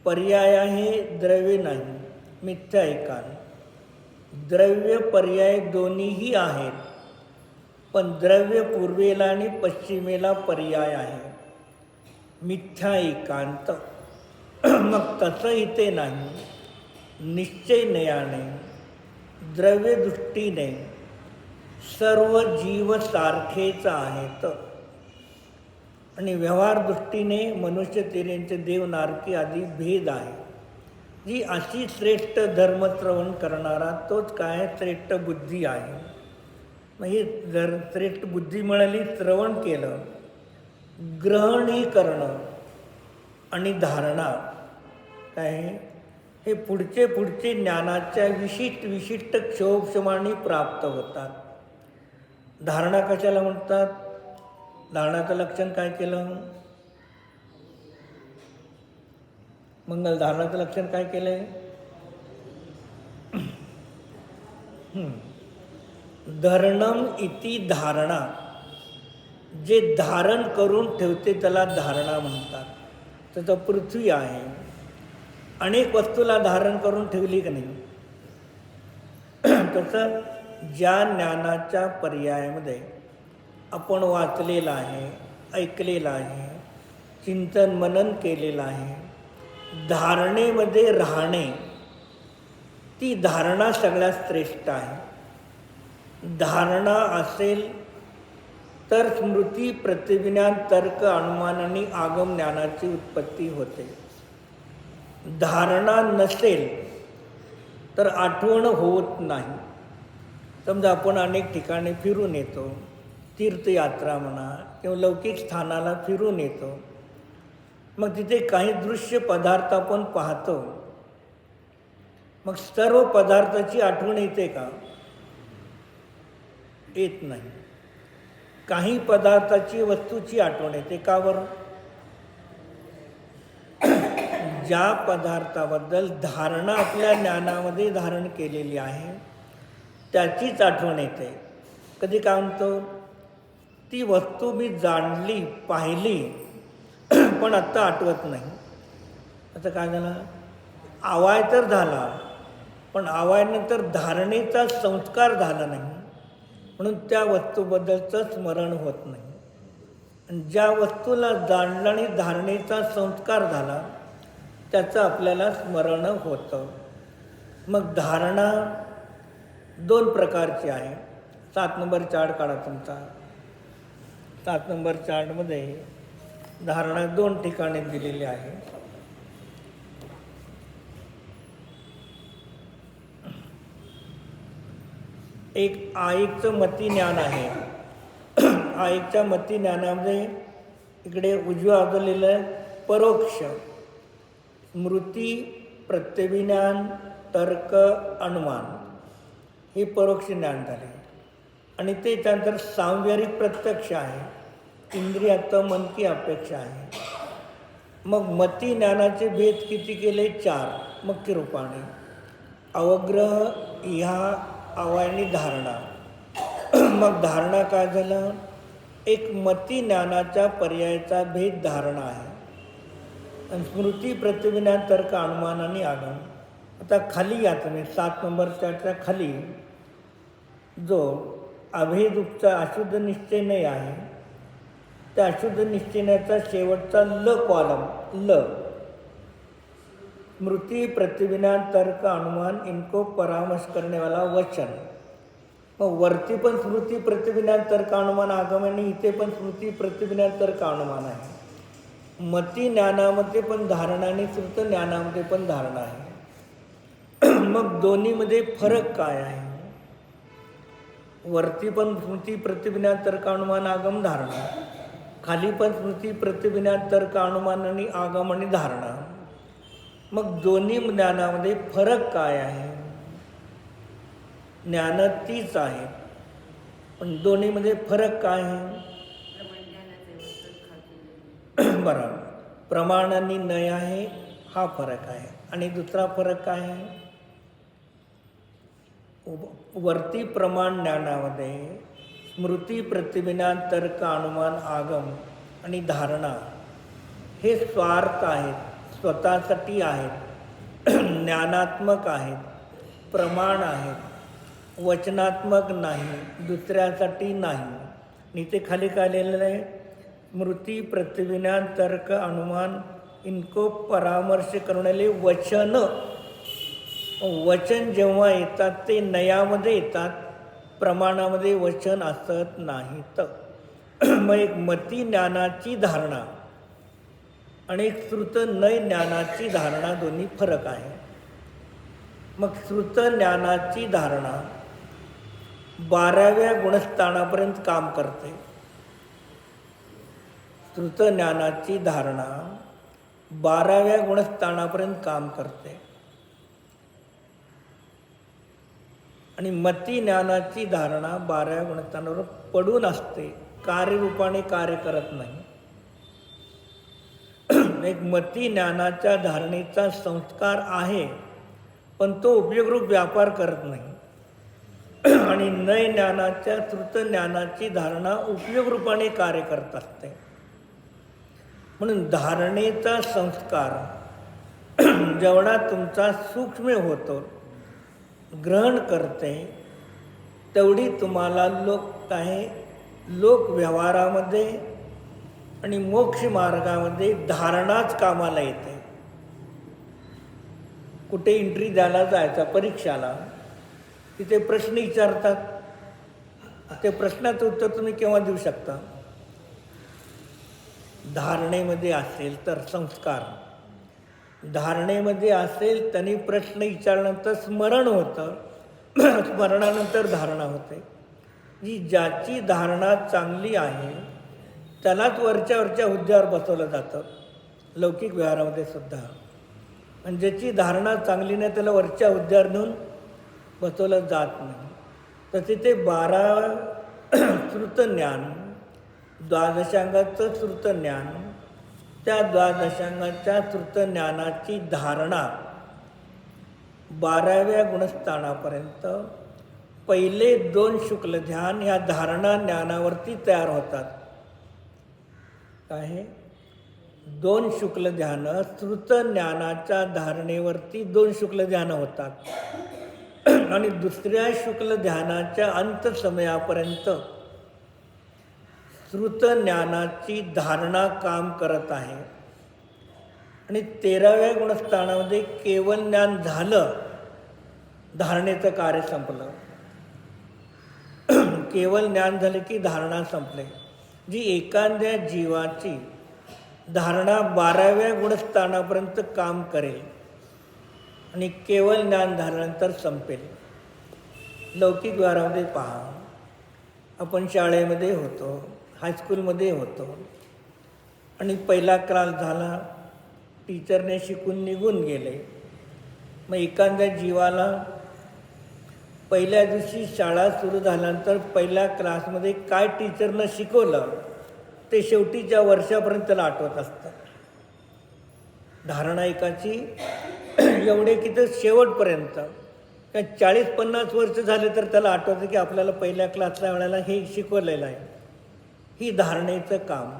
पर्याय आहे, द्रव्य नाही, मिथ्या एकांत. द्रव्य पर्याय दोन्हीही आहेत, पण द्रव्य पूर्वेला आणि पश्चिमेला पर्याय आहे, मिथ्या एकांत. मग तसं इथे नाही. निश्चय नयाने, द्रव्य दृष्टीने सर्व जीव सारखेच आहेत आणि व्यवहार दृष्टीने मनुष्य तेरेंचे देव नारकी आदी भेद आहे. जी अशी श्रेष्ठ धर्मश्रवण करणारा तोच काय श्रेष्ठ बुद्धी आहे. मग ही जर श्रेष्ठ बुद्धी मिळाली, श्रवण केलं, ग्रहणही करणं आणि धारणा काय हे पुढचे ज्ञानाच्या विशिष्ट क्षोभक्षमाने प्राप्त होतात. धारणा कशाला म्हणतात? धारणाचं लक्षण काय केलं? मंगल, धारणाचं लक्षण काय केलंय? धरणम इति धारणा. जे धारण करून ठेवते त्याला धारणा म्हणतात. तसं पृथ्वी आहे, अनेक वस्तूला धारण करून ठेवली की नाही. तसं ज्या ज्ञानाच्या पर्यायामध्ये आपण वाचलेलं आहे, ऐकलेलं आहे, चिंतन मनन केलेलं आहे, धारणेमध्ये राहणे, ती धारणा सगळ्यात श्रेष्ठ आहे. धारणा असेल तर स्मृती, प्रतिज्ञान, तर्क, अनुमान आणि आगम ज्ञानाची उत्पत्ती होते. धारणा नसेल तर आठवण होत नाही. समजा आपण अनेक ठिकाणी फिरून येतो, तीर्थयात्रा म्हणा किंवा लौकिक स्थानाला फिरून येतो, मग तिथे काही दृश्य पदार्थ आपण पाहतो, मग सर्व पदार्थाची आठवण येते का? येत नाही. काही पदार्थाची, वस्तूची आठवण येते. का बरं? ज्या पदार्थाबद्दल धारणा आपल्या ज्ञानामध्ये धारण केलेली आहे त्याचीच आठवण येते. कधी काय म्हणतो, ती वस्तू मी जाणली, पाहिली, पण आत्ता आठवत नाही. आता काय झालं? आवाय तर झाला, पण आवायनंतर धारणेचा संस्कार झाला नाही, म्हणून त्या वस्तूबद्दलचं स्मरण होत नाही. आणि ज्या वस्तूला जाणलं आणि धारणेचा संस्कार झाला त्याचं आपल्याला स्मरण होतं. मग धारणा दोन प्रकारची आहे. 7 नंबर चार्ट काढा तुमचा. 7 नंबर चार्टमध्ये धारणा 2 ठिकाणी दिलेली आहे. एक आईचं मती ज्ञान आहे. आईच्या मती ज्ञानामध्ये इकडे उजव्या बाजूला परोक्ष, स्मृती, प्रत्यभिज्ञान, तर्क, अनुमान, हे परोक्ष ज्ञान झाले. आणि ते त्यानंतर सांव्यारिक प्रत्यक्ष आहे, इंद्रियात मन की अपेक्षा आहे. मग मती ज्ञानाचे भेद किती केले? 4 मुख्य रूपाने. अवग्रह, ह्या, आवायनी, धारणा. मग धारणा काय झालं? एक मती ज्ञानाच्या पर्यायाचा भेद धारणा आहे. आणि स्मृती, प्रतिज्ञान, तर्क, अनुमान आणि आगम. आता खाली या तुम्ही 7 नंबर चार्टच्या खाली जो अभेदुपचा अशुद्ध निश्चयनय आहे, त्या अशुद्ध निश्चयनाचा शेवटचा ल कॉलम, ल, स्मृती, प्रतिज्ञान, तर्क, अनुमान इनको परामर्श करने वाला वचन. मग वरती पण स्मृती, प्रतिज्ञान, तर्क, अनुमान, आगम आणि इथे पण स्मृती, प्रतिज्ञान, तर्क, अनुमान आहे. मती ज्ञानामध्ये पण धारणा आणि श्रुत ज्ञानामध्ये पण धारणा आहे. मग दोन्हीमध्ये फरक काय आहे? वरती पण स्मृती, प्रतिज्ञान, तर्क, अनुमान, आगम, धारणा, खाली पण स्मृती, प्रतिज्ञान, तर्क, अनुमान आणि आगम आणि धारणा. मग दोन्ही ज्ञानामध्ये फरक काय आहे? ज्ञान तीच आहे, पण दोन्हीमध्ये फरक काय आहे? बरोबर, प्रमाण आणि नय आहे, हा फरक आहे. आणि दुसरा फरक काय आहे? वरती प्रमाण ज्ञानामध्ये स्मृती, प्रतिज्ञान, तर्क, अनुमान, आगम आणि धारणा हे स्वार्थ आहेत, स्वतःसाठी आहेत, ज्ञानात्मक आहेत, प्रमाण आहेत, वचनात्मक नाही, दुसऱ्यासाठी नाही. आणि ते खाली काय लिहिलेलं आहे? स्मृती, प्रतिज्ञान, तर्क, अनुमान इनको परामर्श करणारे वचन. वचन जेव्हा येतात ते नयामध्ये येतात, प्रमाणामध्ये वचन असत नाहीत. मग एक मती ज्ञानाची धारणा आणि एक श्रुत नय ज्ञानाची धारणा, दोन्ही फरक आहे. मग श्रुत ज्ञानाची धारणा 12व्या गुणस्थानापर्यंत काम करते. श्रुत ज्ञानाची धारणा 12व्या गुणस्थानापर्यंत काम करते आणि मती ज्ञानाची धारणा 12व्या गुणस्थानावर पडून असते, कार्यरूपाने कार्य करत नाही. एक मती ज्ञानाच्या धारणेचा संस्कार आहे, पण तो उपयोगरूप व्यापार करत नाही. आणि नय ज्ञानाच्या श्रुत ज्ञानाची धारणा उपयोगरूपाने कार्य करत असते. म्हणून धारणेचा संस्कार जेवढा तुमचा सूक्ष्म होतो, ग्रहण करते, तेवढी तुम्हाला लोक व्यवहारामध्ये आणि मोक्ष मार्गामध्ये धारणाच कामाला येते. कुठे एंट्री द्यायला जायचा परीक्षाला, तिथे प्रश्न विचारतात, ते प्रश्नाचं उत्तर तुम्ही केव्हा देऊ शकता? धारणेमध्ये असेल तर संस्कार, धारणेमध्ये असेल त्यांनी प्रश्न विचारल्यानंतर स्मरण होतं, स्मरणानंतर धारणा होते. जी ज्याची धारणा चांगली आहे त्यालाच वरच्या हुद्द्यावर बसवलं जातं, लौकिक व्यवहारामध्ये सुद्धा. आणि ज्याची धारणा चांगली नाही त्याला वरच्या हुद्द्यावर नेऊन बसवलं जात नाही. तर तिथे 12 श्रुत ज्ञान, द्वादशांगाचं श्रुत ज्ञान, त्या द्वादशांगाच्या श्रुत ज्ञानाची धारणा 12व्या गुणस्थानापर्यंत पहिले 2 शुक्ल ध्यान ह्या धारणा ज्ञानावरती तयार होतात. काय? 2 शुक्ल ध्यान श्रुत ज्ञानाच्या धारणेवरती 2 शुक्ल ध्यान होतात. आणि दुसऱ्या शुक्ल ध्यानाच्या अंत समयापर्यंत श्रुत ज्ञानाची धारणा काम करत आहे. आणि 13व्या गुणस्थानामध्ये केवल ज्ञान झालं, धारणेचं कार्य संपलं. केवल ज्ञान झाले की धारणा संपले. जी एखाद्या जीवाची धारणा 12व्या गुणस्थानापर्यंत काम करेल आणि केवल ज्ञान झाल्यानंतर संपेल. लौकिक व्यवहारामध्ये पहा, आपण शाळेमध्ये होतो, हायस्कूलमध्ये होतो आणि पहिला क्लास झाला, टीचरने शिकून निघून गेले. मग एखाद्या जीवाला पहिल्या दिवशी शाळा सुरू झाल्यानंतर पहिल्या क्लासमध्ये काय टीचरनं शिकवलं ते शेवटीच्या वर्षापर्यंत त्याला आठवत असतं. धारणा एकाची एवढे की ते शेवटपर्यंत, काय 40-50 वर्ष झाले तर त्याला आठवतं की आपल्याला पहिल्या क्लासला वेळेला हे शिकवलेलं आहे. ही धारणेचं काम.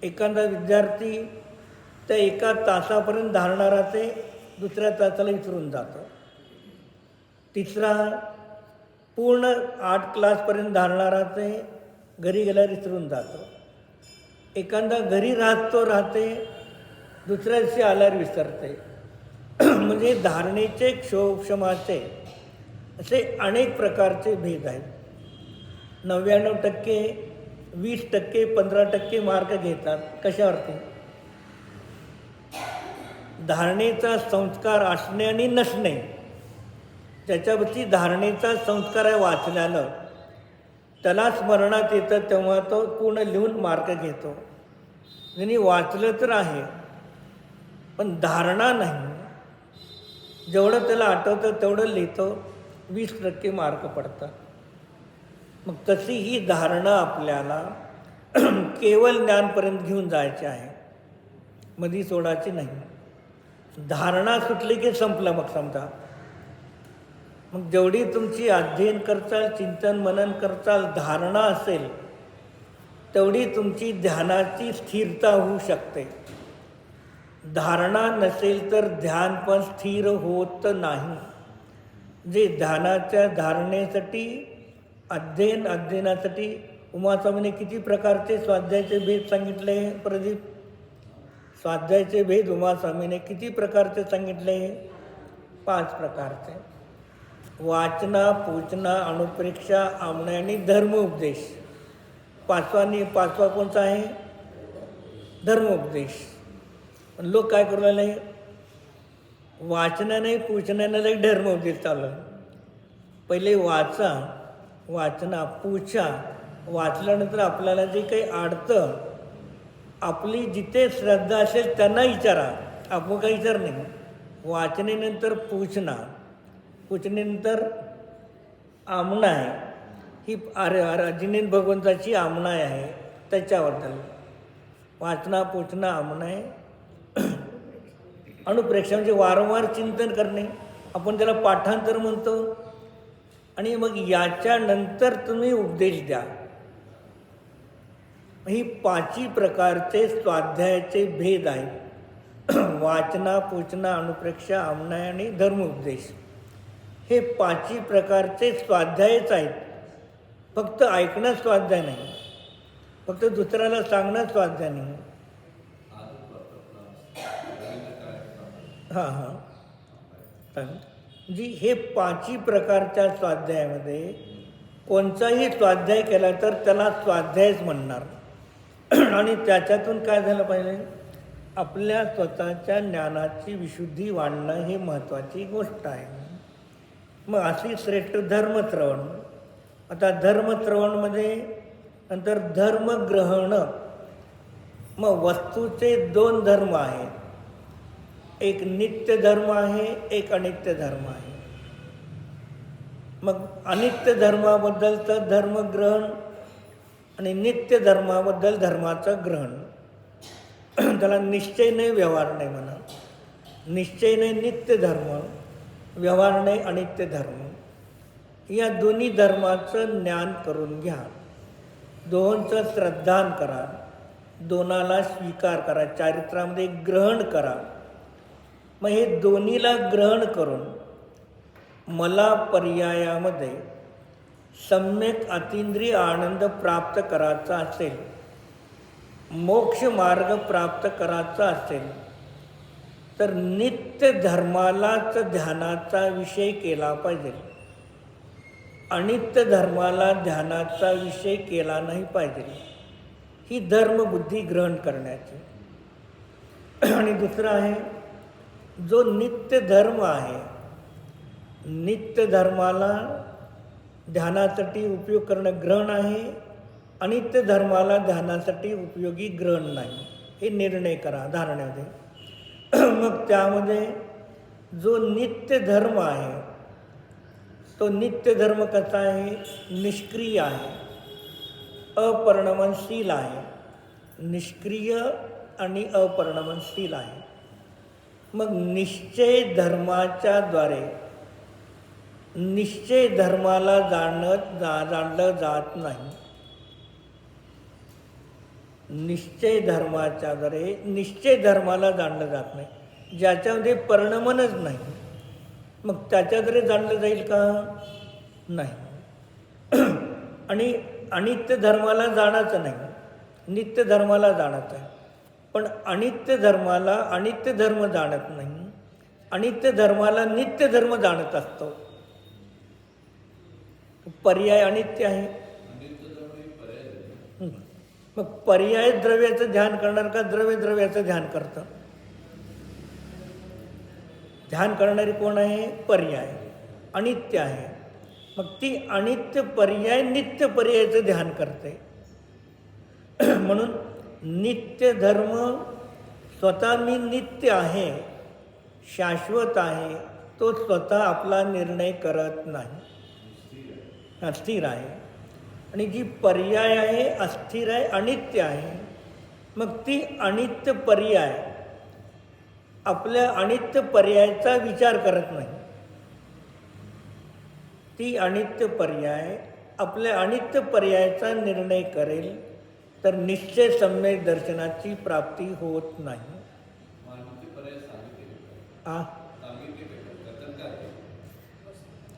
एखादा विद्यार्थी त्या एका तासापर्यंत धारणा राहते, दुसऱ्या तासाला विसरून जातो. तिसरा पूर्ण 8 क्लासपर्यंत धारणा राहते, घरी गेल्यावर विसरून जातो. एखादा घरी राहते, दुसऱ्या दिवशी आल्यावर विसरते. म्हणजे धारणेचे क्षमाचे असे अनेक प्रकारचे भेद आहेत. 99% 20% 15% मार्क घेतात. कशावरती? धारणेचा संस्कार असणे आणि नसणे. ज्याच्यावरती धारणेचा संस्कार आहे वाचल्यानं, त्याला स्मरणात येतं तेव्हा तो पूर्ण लिहून मार्क घेतो. ज्यांनी वाचलं तर आहे पण धारणा नाही, जेवढं त्याला आठवतं तेवढं लिहितो, 20% मार्क पडतात. मग तशी ही धारणा आपल्याला केवळ ज्ञानपर्यंत घेऊन जायची आहे, मधी सोडायची नाही. धारणा सुटली की संपलं. मग समजा मग जेवढी तुमची अध्ययन करचाल, चिंतन मनन करचाल, धारणा असेल तेवढी तुमची ध्यानाची स्थिरता होऊ शकते. धारणा नसेल तर ध्यान पण स्थिर होत नाही. जे ध्यानाच्या धारणेसाठी अध्ययनासाठी उमास्वामीने किती प्रकारचे स्वाध्यायाचे भेद सांगितले? प्रदीप, स्वाध्यायाचे भेद उमास्वामीने किती प्रकारचे सांगितले? 5 प्रकारचे. वाचना, पूजना, अणुप्रेक्षा, आमना आणि धर्मोपदेश. पाचवा कोणता आहे? धर्मोपदेश. पण लोक काय करू लागले? वाचना नाही, पूजना नाही, धर्मोपदेश चालू आहे. पहिले वाचना, पूजा. वाचल्यानंतर आपल्याला जे काही अडतं, आपली जिथे श्रद्धा असेल त्यांना विचारा, आपण काही विचार नाही. वाचनेनंतर पूजनेनंतर आमना आहे. ही जिने भगवंताची आमना आहे त्याच्याबद्दल. वाचना, पूजना, आमना आहे. अणुप्रेक्षा म्हणजे वारंवार चिंतन करणे, आपण त्याला पाठांतर म्हणतो. आणि मग याच्यानंतर तुम्ही उपदेश द्या. ही 5 प्रकारचे स्वाध्यायाचे भेद आहेत. वाचना, पूजना, अणुप्रेक्षा, आमना आणि धर्मोपदेश. हे 5 प्रकारचे स्वाध्यायच आहेत. फक्त ऐकणं स्वाध्याय नाही, फक्त दुसऱ्याला सांगणं स्वाध्याय नाही. जी हे 5 प्रकारच्या स्वाध्यायामध्ये कोणताही स्वाध्याय केला तर त्याला स्वाध्यायच म्हणणार. आणि त्याच्यातून काय झालं पाहिजे? आपल्या स्वतःच्या ज्ञानाची विशुद्धी वाढणं ही महत्त्वाची गोष्ट आहे. मग अशी श्रेष्ठ धर्मश्रवण. आता धर्मश्रवणमध्ये नंतर धर्मग्रहण. मग वस्तूचे 2 धर्म आहेत. एक नित्य धर्म आहे, एक अनित्य धर्म आहे. मग अनित्य धर्माबद्दलचं धर्मग्रहण आणि नित्य धर्माबद्दल धर्माचं ग्रहण. त्याला निश्चय नाही, व्यवहार नाही म्हणा. निश्चय नाही नित्य धर्म, व्यवहार नाही अनित्य धर्म. या दोन्ही धर्माचं ज्ञान करून घ्या. दोहोंचं श्रद्धान करा, दोनाला स्वीकार करा, चारित्र्यामध्ये ग्रहण करा. मग हे दोन्हीला ग्रहण करून मला पर्यायामध्ये सम्यक अतींद्रिय आनंद प्राप्त करायचा असेल, मोक्ष मार्ग प्राप्त करायचा असेल, तर नित्य धर्मालाच ध्यानाचा विषय केला पाहिजे. अनित्य धर्माला ध्यानाचा विषय केला नाही पाहिजे. ही धर्मबुद्धी ग्रहण करण्याची. आणि दुसरं आहे जो नित्य धर्म आहे, नित्य धर्माला ध्यानासाठी उपयोग करणं ग्रहण आहे, अनित्य धर्माला ध्यानासाठी उपयोगी ग्रहण नाही. हे निर्णय करा धारणेमध्ये. मग त्यामध्ये जो नित्य धर्म आहे तो नित्य धर्म कसा आहे? निष्क्रिय आहे, अपरिणमनशील आहे. निष्क्रिय आणि अपरिणमनशील आहे. मग निश्चय धर्माच्या द्वारे निश्चय धर्माला जाणलं जात नाही. निश्चय धर्माच्या द्वारे निश्चय धर्माला जाणलं जात नाही, ज्याच्यामध्ये परिणमनच नाही. मग त्याच्याद्वारे जाणलं जाईल का? नाही. आणि अनित्य धर्माला जाणायचं नाही, नित्य धर्माला जाणत आहे. पण अनित्य धर्माला अनित्य धर्म जाणत नाही, अनित्य धर्माला नित्य धर्म जाणत असतो. पर्याय अनित्य आहे. मग पर्याय द्रव्याचं ध्यान करणार का द्रव्याचं ध्यान करतं? ध्यान करणारी कोण आहे? पर्याय, अनित्य आहे. मग ती अनित्य पर्याय नित्य पर्यायाचं ध्यान करते. म्हणून नित्य धर्म स्वतः मी नित्य आहे, शाश्वत आहे, तो स्वतः आपला निर्णय करत नाही, अस्थिर आहे. आणि जी पर्याय आहे अस्थिर आहे, अनित्य आहे. मग ती अनित्य पर्याय आपल्या अनित्य पर्यायाचा विचार करत नाही. ती अनित्य पर्याय आपल्या अनित्य पर्यायाचा निर्णय करेल तर निश्चय सम्यक दर्शनाची प्राप्ती होत नाही.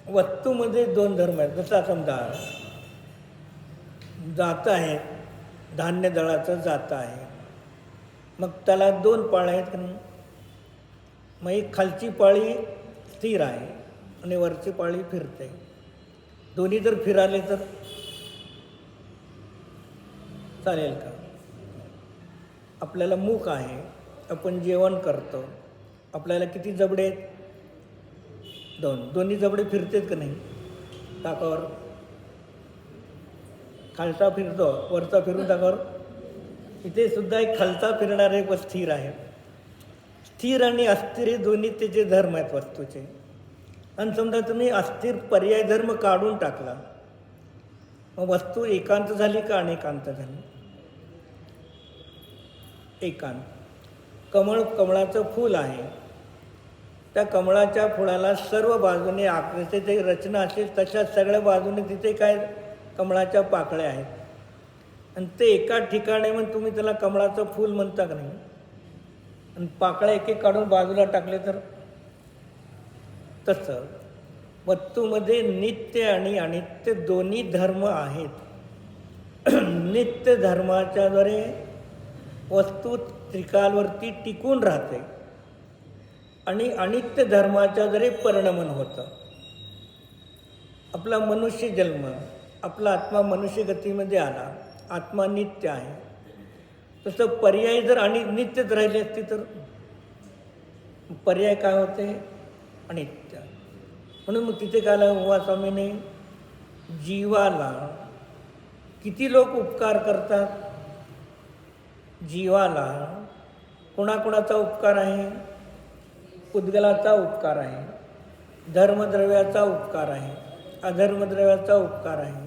वस्तूमध्ये 2 धर्म आहेत. जसा समजा जातं आहे, धान्य दळाचं जातं आहे, मग त्याला 2 पाळ्या आहेत. मग एक खालची पाळी स्थिर आहे आणि वरची पाळी फिरते. दोन्ही जर फिराले तर चालेल का? आपल्याला मूक आहे, आपण जेवण करतो, आपल्याला किती जबडे आहेत? दोन्ही जबडे फिरतेत का नाही? टाकावर खालचा फिरतो, वरचा फिरून टाकावर. इथे सुद्धा एक खालचा फिरणारे व स्थिर आहे. स्थिर आणि अस्थिर हे दोन्ही त्याचे धर्म आहेत वस्तूचे. आणि समजा तुम्ही अस्थिर पर्याय धर्म काढून टाकला, मग वस्तू एकांत झाली का अनेकांत झाली? एकांत. कमळाचं फूल आहे, त्या कमळाच्या फुलाला सर्व बाजूने आकृती जे रचना असेल तशा सगळ्या बाजूने तिथे काय कमळाच्या पाकळ्या आहेत. आणि ते एका ठिकाणी मग तुम्ही त्याला कमळाचं फूल म्हणता का नाही? आणि पाकळ्या एक एक काढून बाजूला टाकले तर तसं वस्तूमध्ये नित्य आणि अनित्य दोन्ही धर्म आहेत. नित्य धर्माच्याद्वारे वस्तू त्रिकालवरती टिकून राहते आणि अनित्य धर्माच्याद्वारे परिणमन होतं. आपला मनुष्य जन्म, आपला आत्मा मनुष्य गतीमध्ये आला, आत्मा नित्य आहे. तसं पर्याय जर आणि नित्यच राहिले असते तर पर्याय काय होते? अनित्य. म्हणून मग तिथे काय उमास्वामीने जीवाला किती लोक उपकार करतात? जीवाला कोणाकोणाचा उपकार आहे? उद्गलाचा उपकार आहे, धर्मद्रव्याचा उपकार आहे, अधर्मद्रव्याचा उपकार आहे,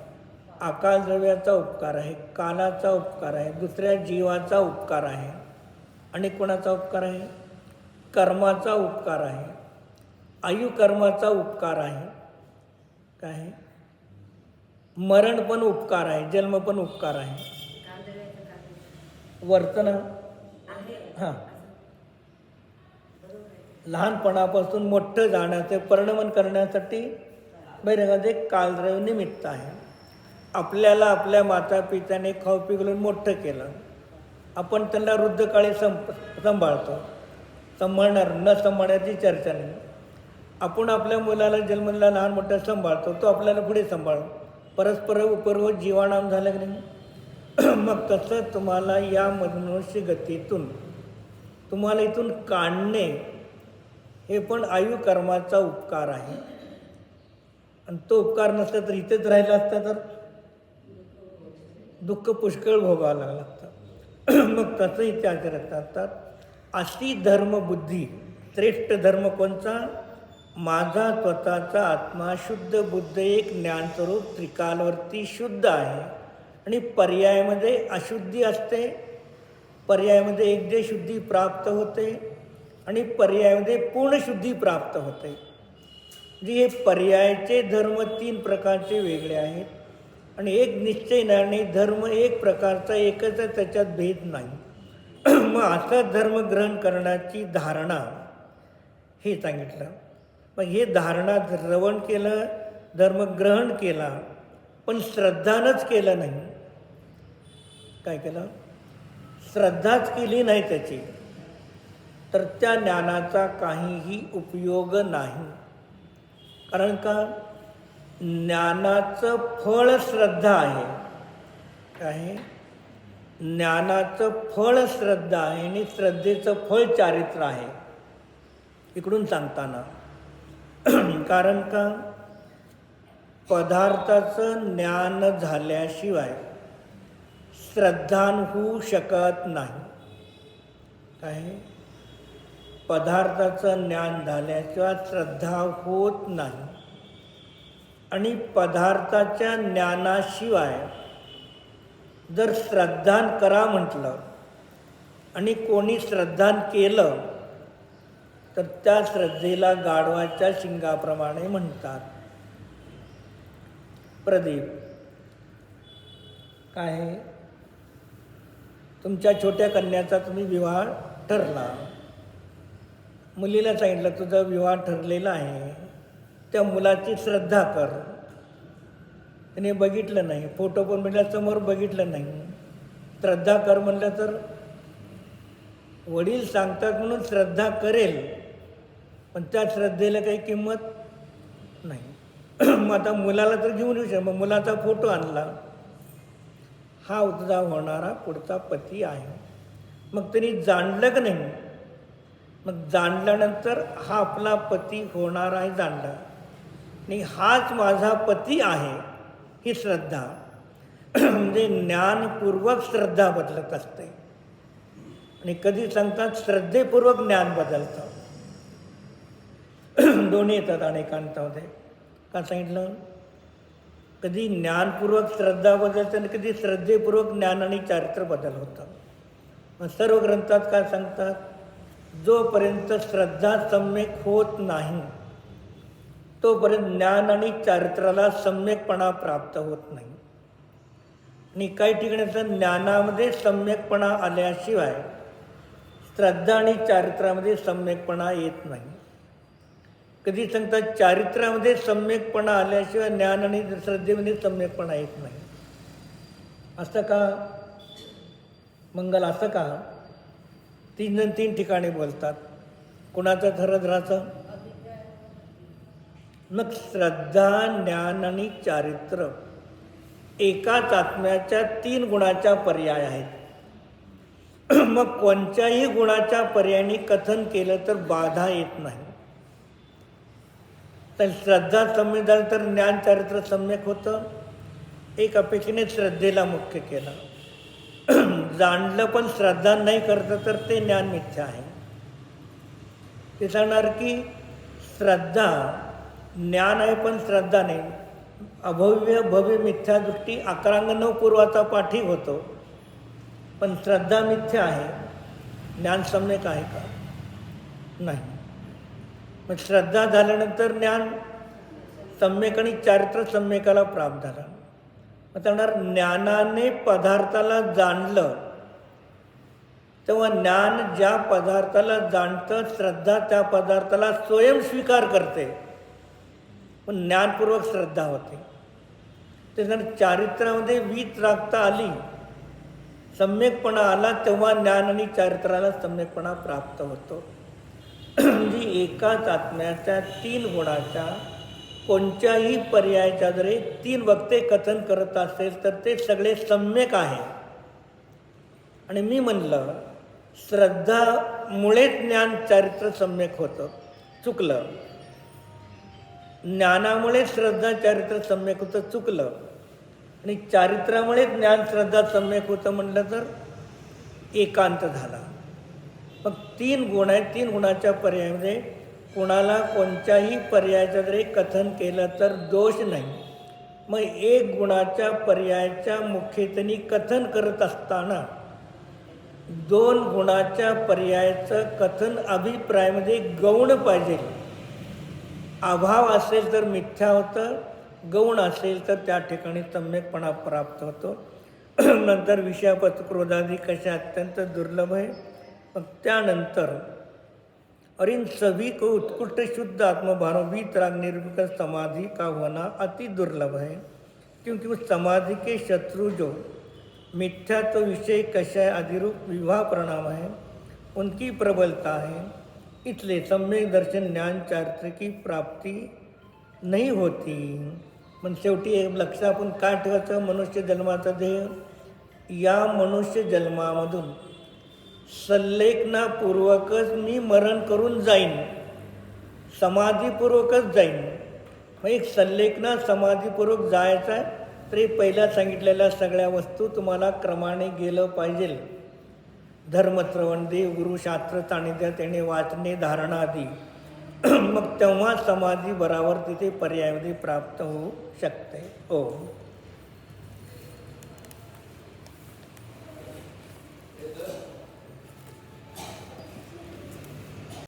आकाशद्रव्याचा उपकार आहे, कालाचा उपकार आहे, दुसऱ्या जीवाचा उपकार आहे. आणि कोणाचा उपकार आहे? कर्माचा उपकार आहे, आयुकर्माचा उपकार आहे. काय? मरण पण उपकार आहे, जन्म पण उपकार आहे. वर्तन हां, लहानपणापासून मोठं जाण्याचे परिणमन करण्यासाठी बैरगाचे कालद्रव्य निमित्त आहे. आपल्याला आपल्या माता पित्याने खाऊ पिघळून मोठं केलं, आपण त्यांना वृद्धकाळी सांभाळतो. सांभाळणार न सांभाळण्याची चर्चा नाही. आपण आपल्या मुलाला जन्मला लहान मोठं सांभाळतो, तो आपल्याला पुढे सांभाळतो. परस्पर उपरव जीवाणाम झालं की नाही? मग तसं तुम्हाला या मनुष्य गतीतून तुम्हाला इथून काढणे हे पण आयुकर्माचा उपकार आहे. आणि तो उपकार नसला तर इथेच राहिला असता तर दुःख पुष्कळ भोगावं लागलं असतं. मग तसं इथे आचरत असतात. अशी धर्मबुद्धी, श्रेष्ठ धर्म कोणचा? माझा स्वतःचा आत्मा शुद्ध बुद्ध एक ज्ञानस्वरूप त्रिकालवरती शुद्ध आहे आणि पर्यायामध्ये अशुद्धी असते, पर्यायामध्ये एकदे शुद्धी प्राप्त होते आणि पर्यायामध्ये पूर्णशुद्धी प्राप्त होते. म्हणजे हे पर्यायाचे धर्म 3 प्रकारचे वेगळे आहेत आणि एक निश्चय नाही. धर्म एक प्रकारचा एकच आहे, त्याच्यात भेद नाही. मग असा धर्म ग्रहण करण्याची धारणा हे सांगितलं. मग हे धारणा श्रवण केलं, धर्म ग्रहण केला, पण श्रद्धानच केलं नाही. काय केलं? श्रद्धाच केली नाही त्याची, तर त्या ज्ञानाचा काहीही उपयोग नाही. कारण का? ज्ञानाचं फळ श्रद्धा आहे. काय? ज्ञानाचं फळ श्रद्धा आहे आणि श्रद्धेचं फळ चारित्र्य आहे. इकडून सांगताना कारण का? पदार्थाचं ज्ञान झाल्याशिवाय श्रद्धान होऊ शकत नाही. काय? पदार्थाचं ज्ञान झाल्याशिवाय श्रद्धा होत नाही. आणि पदार्थाच्या ज्ञानाशिवाय जर श्रद्धान करा म्हटलं आणि कोणी श्रद्धान केलं तर त्या श्रद्धेला गाढवाच्या शिंगाप्रमाणे म्हणतात. प्रदीप काय? तुमच्या छोट्या कन्याचा तुम्ही विवाह ठरला, मुलीला सांगितलं तुझा विवाह ठरलेला आहे, त्या मुलाची श्रद्धा कर. त्याने बघितलं नाही, फोटो पण समोर बघितलं नाही, श्रद्धा कर म्हणलं तर वडील सांगतात म्हणून श्रद्धा करेल, पण त्या श्रद्धेला काही किंमत नाही. मग आता मुलाला तर घेऊन येऊ शकतो, मग मुलाचा फोटो आणला, हा उद्या होणारा पुढचा पती आहे. मग त्यांनी जाणलं की नाही, मग जाणल्यानंतर हा आपला पती होणार आहे जाणला नाही, हाच माझा पती आहे ही श्रद्धा. म्हणजे ज्ञानपूर्वक श्रद्धा बदलत असते. आणि कधी सांगतात श्रद्धेपूर्वक ज्ञान बदलतं. दोन्ही येतात अनेकांतामध्ये. का सांगितलं? कधी ज्ञानपूर्वक श्रद्धा बदलतं आणि कधी श्रद्धेपूर्वक ज्ञान आणि चारित्र्य बदल होतं. मग सर्व ग्रंथात काय सांगतात? जोपर्यंत श्रद्धा सम्यक होत नाही तोपर्यंत ज्ञान आणि चारित्र्याला सम्यकपणा प्राप्त होत नाही. आणि काही ठिकाणी ज्ञानामध्ये सम्यकपणा आल्याशिवाय श्रद्धा आणि चारित्र्यामध्ये सम्यकपणा येत नाही. कधी सांगतात चारित्र्यामध्ये सम्यकपणा आल्याशिवाय ज्ञान आणि श्रद्धेमध्ये सम्यकपणा येत नाही. असं का मंगल? असं का? तीन ठिकाणी बोलतात. कुणाचं ठरत राहायचं? मग श्रद्धा, ज्ञान आणि चारित्र्य एकाच आत्म्याच्या 3 गुणाच्या पर्याय आहेत. मग कोणत्याही गुणाच्या पर्यायाने कथन केलं तर बाधा येत नाही. तर श्रद्धा सम्यक झालं तर ज्ञान चारित्र्य सम्यक होतं. एक अपेक्षेने श्रद्धेला मुख्य केलं. जाणलं पण श्रद्धा नाही करतं तर ते ज्ञान मिथ्या आहे. ते सांगणार की श्रद्धा ज्ञान आहे पण श्रद्धा नाही. अभव्य भव्य मिथ्या दृष्टी 11 पूर्वाचा पाठी होतो, पण श्रद्धा मिथ्या आहे. ज्ञान सम्यक आहे का? नाही. मग श्रद्धा झाल्यानंतर ज्ञान सम्यक आणि चारित्र्य सम्यकाला प्राप्त झालं. मग म्हणणार ज्ञानाने पदार्थाला जाणलं तेव्हा ज्ञान ज्या पदार्थाला जाणतं, श्रद्धा त्या पदार्थाला स्वयं स्वीकार करते, पण ज्ञानपूर्वक श्रद्धा होते. त्याच्यानंतर चारित्र्यामध्ये वीतरागता आली, सम्यकपणा आला, तेव्हा ज्ञान आणि चारित्र्याला सम्यकपणा प्राप्त होतो. म्हणजे एकाच आत्म्याच्या 3 गुणाच्या कोणत्याही पर्यायाच्या जरी 3 वक्ते कथन करत असेल तर ते सगळे सम्यक आहे. आणि मी म्हणलं श्रद्धामुळेच ज्ञान चारित्र्य सम्यक होतं, चुकलं. ज्ञानामुळे श्रद्धा चारित्र्य सम्यक होतं, चुकलं. आणि चारित्र्यामुळे ज्ञान श्रद्धा सम्यक होतं म्हटलं तर एकांत झाला. मग 3 गुण आहेत, 3 गुणाच्या पर्यायामध्ये कोणाला कोणत्याही पर्यायाचं जरी कथन केलं तर दोष नाही. मग 1 गुणाच्या पर्यायाच्या मुख्यतेने कथन करत असताना 2 गुणाच्या पर्यायाचं कथन अभिप्रायामध्ये गौण पाहिजे. अभाव असेल तर मिथ्या होतं, गौण असेल तर त्या ठिकाणी सम्यकपणा प्राप्त होतो. नंतर विषयापत क्रोधादी कशा अत्यंत दुर्लभ आहे. मग त्यानंतर अरिन सभी को उत्कृष्ट शुद्ध आत्मभाव वीतराग निर्विकल्प समाधि का होना अति दुर्लभ है, क्योंकि उस समाधि के शत्रु जो मिथ्या तो विषय कषय अधिरूप विवाह परिणाम है, उनकी प्रबलता है. इसलिए सम्यक दर्शन ज्ञान चारित्र्य की प्राप्ती नाही होती. पण शेवटी एक लक्ष आपण काय ठेवायचं? मनुष्य जन्माचा ध्येय, या मनुष्य जन्मामधून संलेखनापूर्वकच मी मरण करून जाईन, समाधीपूर्वकच जाईन. मग एक संलेखना समाधीपूर्वक जायचं आहे तरी पहिल्या सांगितलेल्या सगळ्या वस्तू तुम्हाला क्रमाने गेलं पाहिजे. धर्मश्रवण, देवगुरुशास्त्र सानिध्यात त्याने वाचणे, धारणा आदी. मग तेव्हा समाधी बराबर तिथे पर्यायामध्ये प्राप्त होऊ शकते. ओ